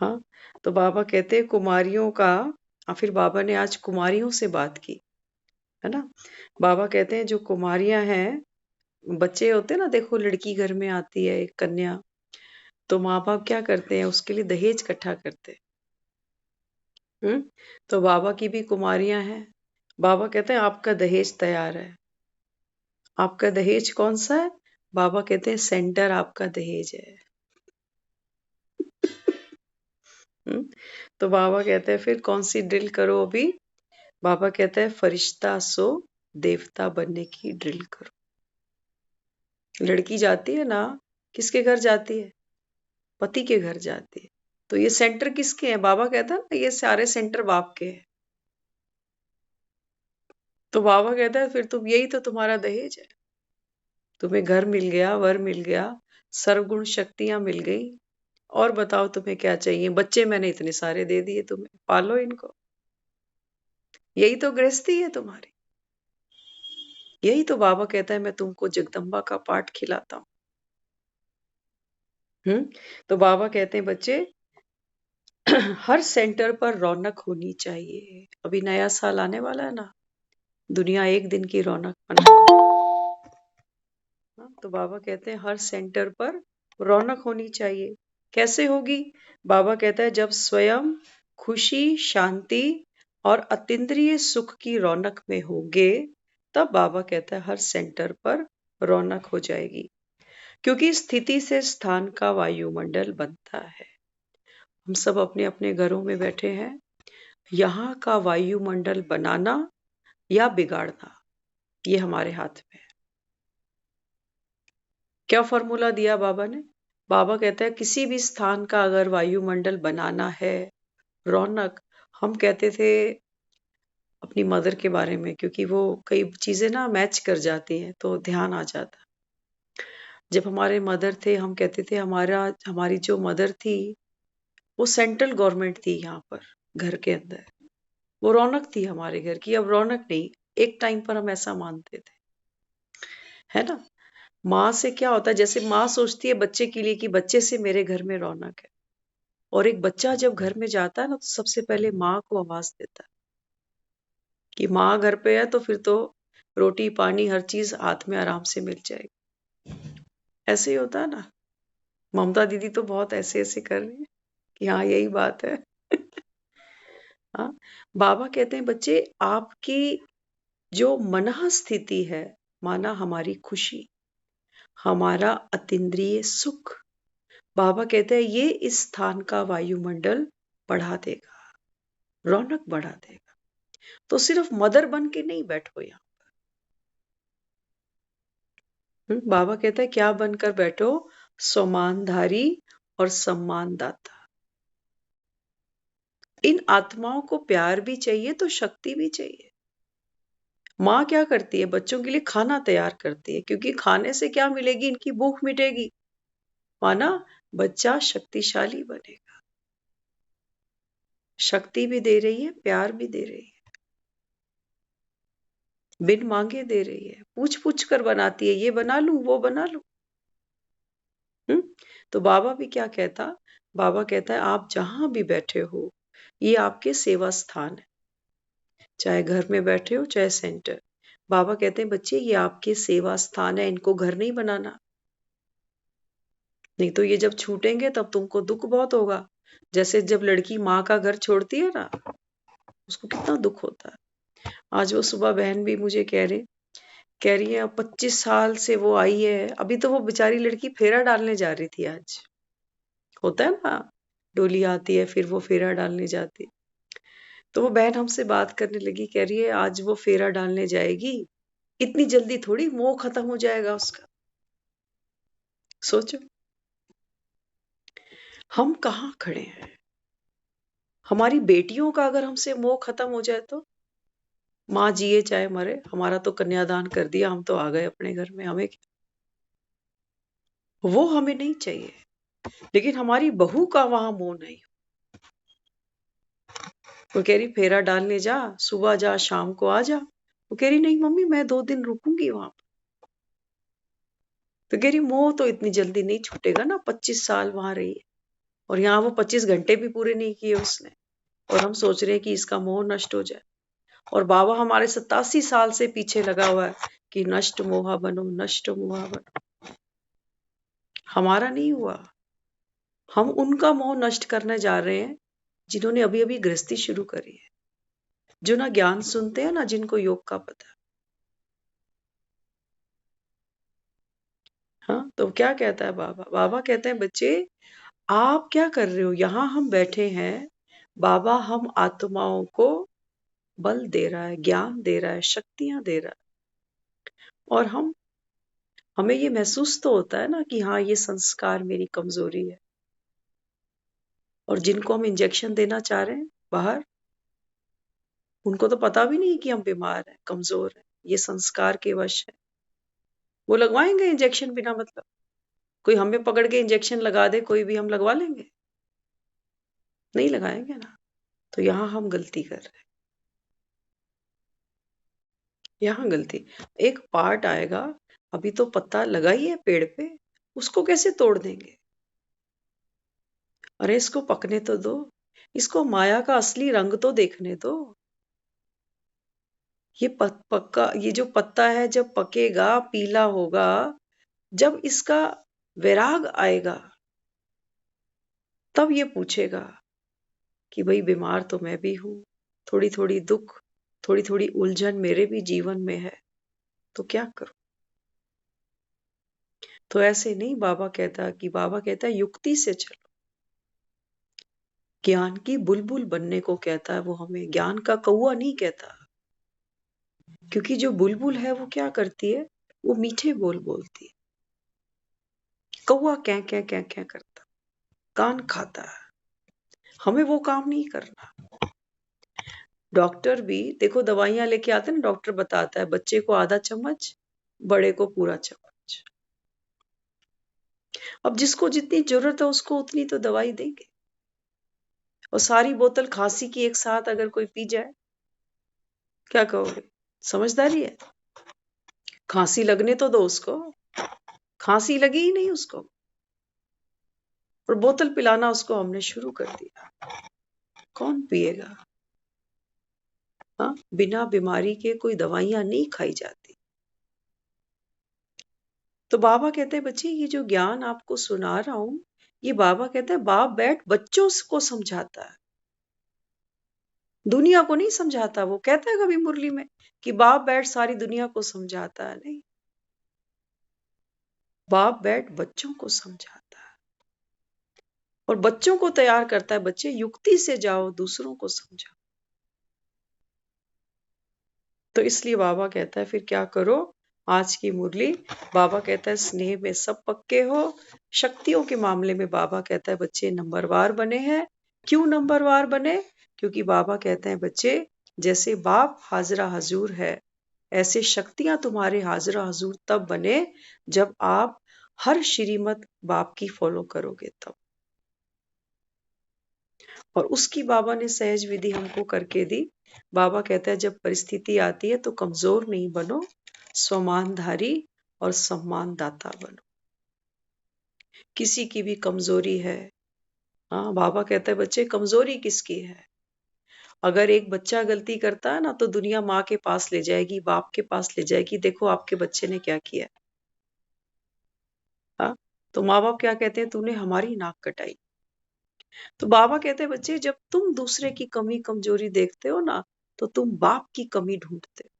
C: हाँ, तो बाबा कहते हैं कुमारियों का, फिर बाबा ने आज कुमारियों से बात की, है ना। बाबा कहते हैं जो कुमारियां हैं, बच्चे होते हैं ना, देखो लड़की घर में आती है एक कन्या, तो माँ बाप क्या करते हैं, उसके लिए दहेज इकट्ठा करते हैं। तो बाबा की भी कुमारियां हैं। बाबा कहते हैं आपका दहेज तैयार है। आपका दहेज कौन सा है? बाबा कहते हैं सेंटर आपका दहेज है। हम्म, तो बाबा कहते हैं फिर कौन सी ड्रिल करो अभी? बाबा कहते हैं फरिश्ता सो देवता बनने की ड्रिल करो। लड़की जाती है ना, किसके घर जाती है? पति के घर जाती है। तो ये सेंटर किसके हैं? बाबा कहता है ना ये सारे सेंटर बाप के हैं। तो बाबा कहता है फिर तुम, यही तो तुम्हारा दहेज है। तुम्हें घर मिल गया, वर मिल गया, सर्वगुण शक्तियां मिल गई, और बताओ तुम्हें क्या चाहिए? बच्चे मैंने इतने सारे दे दिए तुम्हें, पालो इनको। यही तो गृहस्थी है तुम्हारी। यही तो बाबा कहता है मैं तुमको जगदम्बा का पाठ खिलाता हूँ। तो बाबा कहते हैं बच्चे हर सेंटर पर रौनक होनी चाहिए। अभी नया साल आने वाला है ना, दुनिया एक दिन की रौनक मनाएगी। तो बाबा कहते हैं हर सेंटर पर रौनक होनी चाहिए। कैसे होगी? बाबा कहता है जब स्वयं खुशी, शांति और अतीन्द्रिय सुख की रौनक में होंगे, तब बाबा कहता है हर सेंटर पर रौनक हो जाएगी। क्योंकि स्थिति से स्थान का वायुमंडल बनता है। हम सब अपने अपने घरों में बैठे हैं, यहाँ का वायुमंडल बनाना या बिगाड़ना, ये हमारे हाथ में है। क्या फॉर्मूला दिया बाबा ने? बाबा कहता है किसी भी स्थान का अगर वायुमंडल बनाना है, रौनक, हम कहते थे अपनी मदर के बारे में, क्योंकि वो कई चीजें ना मैच कर जाती हैं तो ध्यान आ जाता। जब हमारे मदर थे, हम कहते थे हमारी जो मदर थी वो सेंट्रल गवर्नमेंट थी यहाँ पर घर के अंदर, वो रौनक थी हमारे घर की। अब रौनक नहीं, एक टाइम पर हम ऐसा मानते थे, है ना। माँ से क्या होता है, जैसे माँ सोचती है बच्चे के लिए कि बच्चे से मेरे घर में रौनक है, और एक बच्चा जब घर में जाता है ना तो सबसे पहले माँ को आवाज देता है कि माँ घर पे है, तो फिर तो रोटी पानी हर चीज हाथ में आराम से मिल जाएगी। ऐसे ही होता है ना। ममता दीदी तो बहुत ऐसे ऐसे कर रही है कि हाँ यही बात है। हाँ, बाबा कहते हैं बच्चे आपकी जो मनः स्थिति है, माना हमारी खुशी, हमारा अतीन्द्रिय सुख, बाबा कहते हैं ये इस स्थान का वायुमंडल बढ़ा देगा, रौनक बढ़ा देगा। तो सिर्फ मदर बन के नहीं बैठो यहाँ। बाबा कहते हैं क्या बनकर बैठो? सम्मानधारी और सम्मानदाता। इन आत्माओं को प्यार भी चाहिए तो शक्ति भी चाहिए। माँ क्या करती है? बच्चों के लिए खाना तैयार करती है, क्योंकि खाने से क्या मिलेगी? इनकी भूख मिटेगी, माना बच्चा शक्तिशाली बनेगा। शक्ति भी दे रही है, प्यार भी दे रही है, बिन मांगे दे रही है, पूछ पूछ कर बनाती है, ये बना लूं वो बना लूं। तो बाबा भी क्या कहता? बाबा कहता है आप जहां भी बैठे हो, ये आपके सेवा स्थान है, चाहे घर में बैठे हो चाहे सेंटर। बाबा कहते हैं बच्चे ये आपके सेवा स्थान है, इनको घर नहीं बनाना, नहीं तो ये जब छूटेंगे तब तुमको दुख बहुत होगा। जैसे जब लड़की माँ का घर छोड़ती है ना, उसको कितना दुख होता है। आज वो सुबह बहन भी मुझे कह रही है 25 साल से वो आई है, अभी तो वो बेचारी लड़की फेरा डालने जा रही थी। आज होता है ना, डोली आती है फिर वो फेरा डालने जाती। तो वो बहन हमसे बात करने लगी, कह रही है आज वो फेरा डालने जाएगी, इतनी जल्दी थोड़ी मोह खत्म हो जाएगा उसका। सोचो हम कहाँ खड़े हैं। हमारी बेटियों का अगर हमसे मोह खत्म हो जाए तो, माँ जिए चाहे मरे, हमारा तो कन्यादान कर दिया, हम तो आ गए अपने घर में, हमें क्या? वो हमें नहीं चाहिए। लेकिन हमारी बहू का वहां मोह नहीं। वो कह रही फेरा डालने जा, सुबह जा शाम को आ जा। वो कह रही नहीं मम्मी मैं 2 दिन रुकूंगी वहां पर। तो कह रही मोह तो इतनी जल्दी नहीं छूटेगा ना, 25 साल वहां रही है और यहाँ वो 25 घंटे भी पूरे नहीं किए उसने, और हम सोच रहे हैं कि इसका मोह नष्ट हो जाए। और बाबा हमारे 87 साल से पीछे लगा हुआ है कि नष्ट मोहा बनो, नष्ट मोहा बनो। हमारा नहीं हुआ। हम उनका मोह नष्ट करने जा रहे हैं जिन्होंने अभी अभी गृहस्थी शुरू करी है, जो ना ज्ञान सुनते हैं ना जिनको योग का पता। हाँ, तो क्या कहता है बाबा? बाबा कहते हैं बच्चे आप क्या कर रहे हो? यहाँ हम बैठे हैं, बाबा हम आत्माओं को बल दे रहा है, ज्ञान दे रहा है, शक्तियां दे रहा है, और हमें ये महसूस तो होता है ना कि हाँ ये संस्कार मेरी कमजोरी है। और जिनको हम इंजेक्शन देना चाह रहे हैं बाहर, उनको तो पता भी नहीं कि हम बीमार हैं, कमजोर हैं, ये संस्कार के वश है। वो लगवाएंगे इंजेक्शन बिना मतलब। कोई हमें पकड़ के इंजेक्शन लगा दे कोई भी, हम लगवा लेंगे? नहीं लगाएंगे ना। तो यहाँ हम गलती कर रहे हैं, यहाँ गलती। एक पार्ट आएगा, अभी तो पत्ता लगा ही है पेड़ पे, उसको कैसे तोड़ देंगे? अरे इसको पकने तो दो, इसको माया का असली रंग तो देखने दो। ये पक्का, ये जो पत्ता है जब पकेगा पीला होगा, जब इसका वैराग आएगा तब ये पूछेगा कि भाई बीमार तो मैं भी हूं, थोड़ी थोड़ी दुख, थोड़ी थोड़ी उलझन मेरे भी जीवन में है, तो क्या करूं? तो ऐसे नहीं बाबा कहता, कि बाबा कहता है युक्ति से चलो। ज्ञान की बुलबुल बनने को कहता है वो हमें, ज्ञान का कौवा नहीं कहता। क्योंकि जो बुलबुल है वो क्या करती है? वो मीठे बोल बोलती है। कौवा क्या क्या क्या क्या करता, कान खाता है। हमें वो काम नहीं करना। डॉक्टर भी देखो दवाइयां लेके आते हैं ना, डॉक्टर बताता है बच्चे को आधा चम्मच, बड़े को पूरा चम्मच। अब जिसको जितनी जरूरत है उसको उतनी तो दवाई देंगे। और सारी बोतल खांसी की एक साथ अगर कोई पी जाए, क्या कहोगे? समझदारी है? खांसी लगने तो दो उसको। खांसी लगी ही नहीं उसको, और बोतल पिलाना उसको हमने शुरू कर दिया। कौन पिएगा? हाँ, बिना बीमारी के कोई दवाइयां नहीं खाई जाती। तो बाबा कहते हैं बच्चे ये जो ज्ञान आपको सुना रहा हूं, ये बाबा कहते हैं बाप बैठ बच्चों को समझाता है। दुनिया को नहीं समझाता। वो कहता है कभी मुरली में कि बाप बैठ सारी दुनिया को समझाता है, नहीं, बाप बैठ बच्चों को समझाता है और बच्चों को तैयार करता है, बच्चे युक्ति से जाओ, दूसरों को समझाओ। तो इसलिए बाबा कहता है फिर क्या करो, आज की मुरली, बाबा कहता है स्नेह में सब पक्के हो। शक्तियों के मामले में बाबा कहता है बच्चे नंबरवार बने हैं। क्यों नंबरवार बने? क्योंकि बाबा कहते हैं बच्चे, जैसे बाप हाजरा हजूर है, ऐसे शक्तियां तुम्हारे हाजरा हजूर तब बने जब आप हर श्रीमत बाप की फॉलो करोगे तब। और उसकी बाबा ने सहज विधि हमको करके दी। बाबा कहता है जब परिस्थिति आती है तो कमजोर नहीं बनो, स्वमानधारी और सम्मान दाता बनो। किसी की भी कमजोरी है, हाँ, बाबा कहता है बच्चे कमजोरी किसकी है? अगर एक बच्चा गलती करता है ना तो दुनिया माँ के पास ले जाएगी, बाप के पास ले जाएगी, देखो आपके बच्चे ने क्या किया। हाँ, तो माँ बाप क्या कहते हैं, तूने हमारी नाक कटाई। तो बाबा कहते हैं बच्चे जब तुम दूसरे की कमी कमजोरी देखते हो ना तो तुम बाप की कमी ढूंढते हो।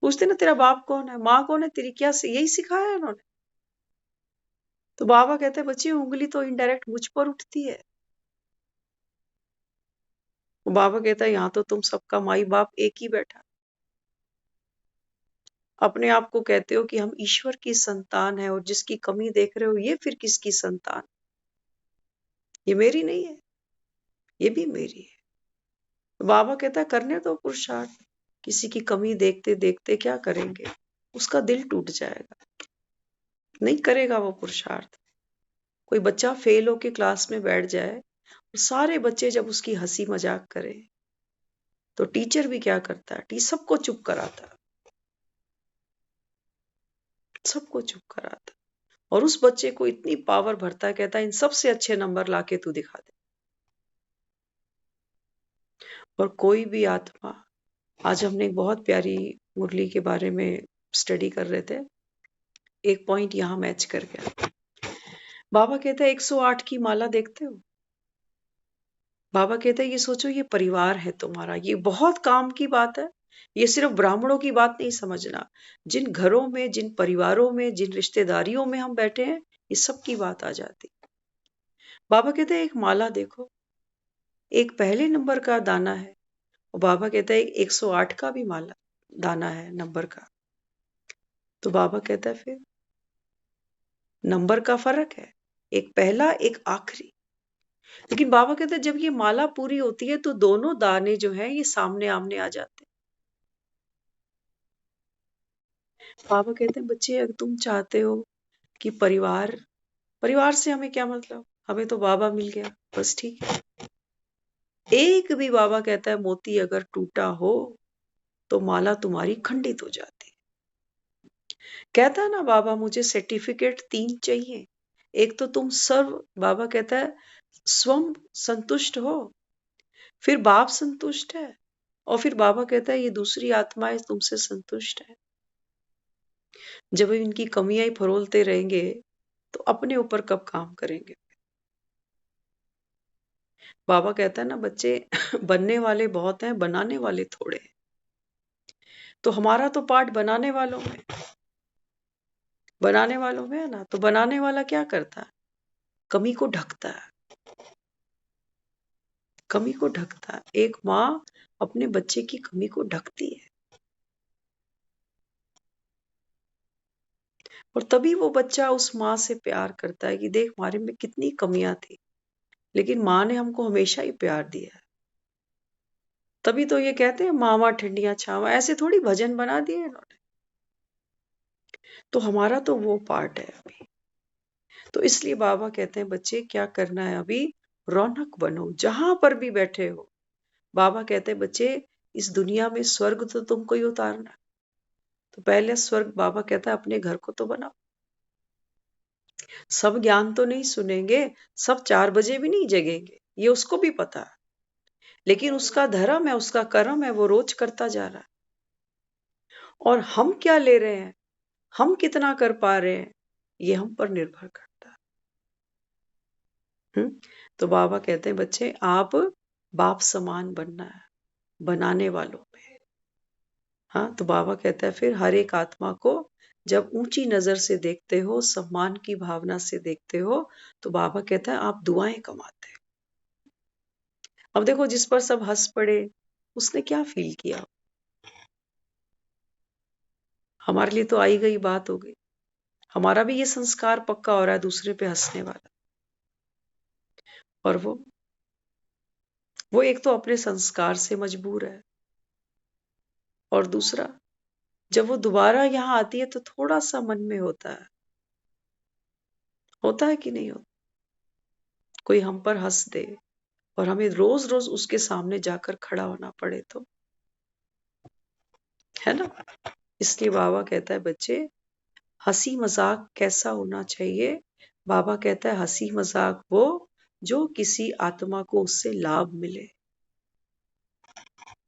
C: पूछते ना तेरा बाप कौन है, माँ कौन है तेरी, क्या से यही सिखाया है उन्होंने? तो बाबा कहते हैं बच्चे उंगली तो इनडायरेक्ट मुझ पर उठती है। तो बाबा कहता है यहाँ तो तुम सबका माई बाप एक ही बैठा। अपने आप को कहते हो कि हम ईश्वर की संतान है और जिसकी कमी देख रहे हो ये फिर किसकी संतान? ये मेरी नहीं है, ये भी मेरी है। तो बाबा कहता है करने दो पुरुषार्थ। किसी की कमी देखते देखते क्या करेंगे, उसका दिल टूट जाएगा, नहीं करेगा वो पुरुषार्थ। कोई बच्चा फेल होके क्लास में बैठ जाए और सारे बच्चे जब उसकी हंसी मजाक करें तो टीचर भी क्या करता है, सबको चुप कराता है, सबको चुप कराता है और उस बच्चे को इतनी पावर भरता है, कहता है इन सबसे अच्छे नंबर लाके तू दिखा दे। और कोई भी आत्मा, आज हमने एक बहुत प्यारी मुरली के बारे में स्टडी कर रहे थे, एक पॉइंट यहाँ मैच कर गया। बाबा कहते हैं 108 की माला देखते हो? बाबा कहते हैं ये सोचो ये परिवार है तुम्हारा, ये बहुत काम की बात है। ये सिर्फ ब्राह्मणों की बात नहीं समझना, जिन घरों में, जिन परिवारों में, जिन रिश्तेदारियों में हम बैठे हैं, ये सब की बात आ जाती। बाबा कहते हैं एक माला देखो, एक पहले नंबर का दाना है और बाबा कहता है 108 का भी माला दाना है नंबर का। तो बाबा कहता है फिर नंबर का फर्क है, एक पहला एक आखिरी। लेकिन बाबा कहते हैं जब ये माला पूरी होती है तो दोनों दाने जो हैं ये सामने आमने आ जाते हैं। बाबा कहते हैं बच्चे अगर तुम चाहते हो कि परिवार, परिवार से हमें क्या मतलब, हमें तो बाबा मिल गया बस ठीक है। एक भी बाबा कहता है मोती अगर टूटा हो तो माला तुम्हारी खंडित हो जाती है। कहता है ना बाबा मुझे सर्टिफिकेट 3 चाहिए, एक तो तुम सर्व, बाबा कहता है स्वयं संतुष्ट हो, फिर बाप संतुष्ट है और फिर बाबा कहता है ये दूसरी आत्माएं तुमसे संतुष्ट है। जब इनकी कमियां ही फरोलते रहेंगे तो अपने ऊपर कब काम करेंगे? बाबा कहता है ना बच्चे बनने वाले बहुत हैं, बनाने वाले थोड़े हैं। तो हमारा तो पार्ट बनाने वालों में, बनाने वालों में है ना। तो बनाने वाला क्या करता है, कमी को ढकता है, कमी को ढकता है। एक माँ अपने बच्चे की कमी को ढकती है और तभी वो बच्चा उस माँ से प्यार करता है कि देख हमारे में कितनी कमियां थी, लेकिन माँ ने हमको हमेशा ही प्यार दिया है। तभी तो ये कहते हैं मावा ठंडियां छावा, ऐसे थोड़ी भजन बना दिए इन्होंने। तो हमारा तो वो पार्ट है अभी। तो इसलिए बाबा कहते हैं बच्चे क्या करना है अभी, रौनक बनो जहां पर भी बैठे हो। बाबा कहते हैं बच्चे इस दुनिया में स्वर्ग तो तुमको ही उतारना है। तो पहले स्वर्ग बाबा कहता है अपने घर को तो बनाओ। सब ज्ञान तो नहीं सुनेंगे, सब 4 बजे भी नहीं जगेंगे, ये उसको भी पता है। लेकिन उसका धर्म है, उसका कर्म है, वो रोज करता जा रहा है। और हम क्या ले रहे हैं, हम कितना कर पा रहे हैं, ये हम पर निर्भर करता है। तो बाबा कहते हैं बच्चे आप बाप समान बनना है बनाने वालों में। हाँ, तो बाबा कहता है फिर हर एक आत्मा को जब ऊंची नजर से देखते हो, सम्मान की भावना से देखते हो, तो बाबा कहता है आप दुआएं कमाते हो। अब देखो जिस पर सब हंस पड़े, उसने क्या फील किया? हमारे लिए तो आई गई बात हो गई। हमारा भी ये संस्कार पक्का हो रहा है दूसरे पे हंसने वाला। और वो एक तो अपने संस्कार से मजबूर है, और दूसरा जब वो दोबारा यहाँ आती है तो थोड़ा सा मन में होता है कि नहीं होता? कोई हम पर हंस दे और हमें रोज रोज उसके सामने जाकर खड़ा होना पड़े तो, है ना? इसलिए बाबा कहता है बच्चे, हंसी मजाक कैसा होना चाहिए? बाबा कहता है हंसी मजाक वो जो किसी आत्मा को उससे लाभ मिले,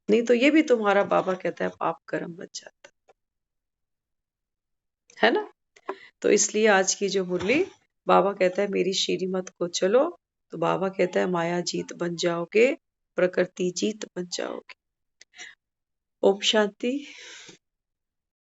C: नहीं तो ये भी तुम्हारा बाबा कहता है पाप कर्म बन जाता है ना। तो इसलिए आज की जो मुरली, बाबा कहता है मेरी श्रीमत को चलो, तो बाबा कहता है माया जीत बन जाओगे, प्रकृति जीत बन जाओगे। ओम शांति।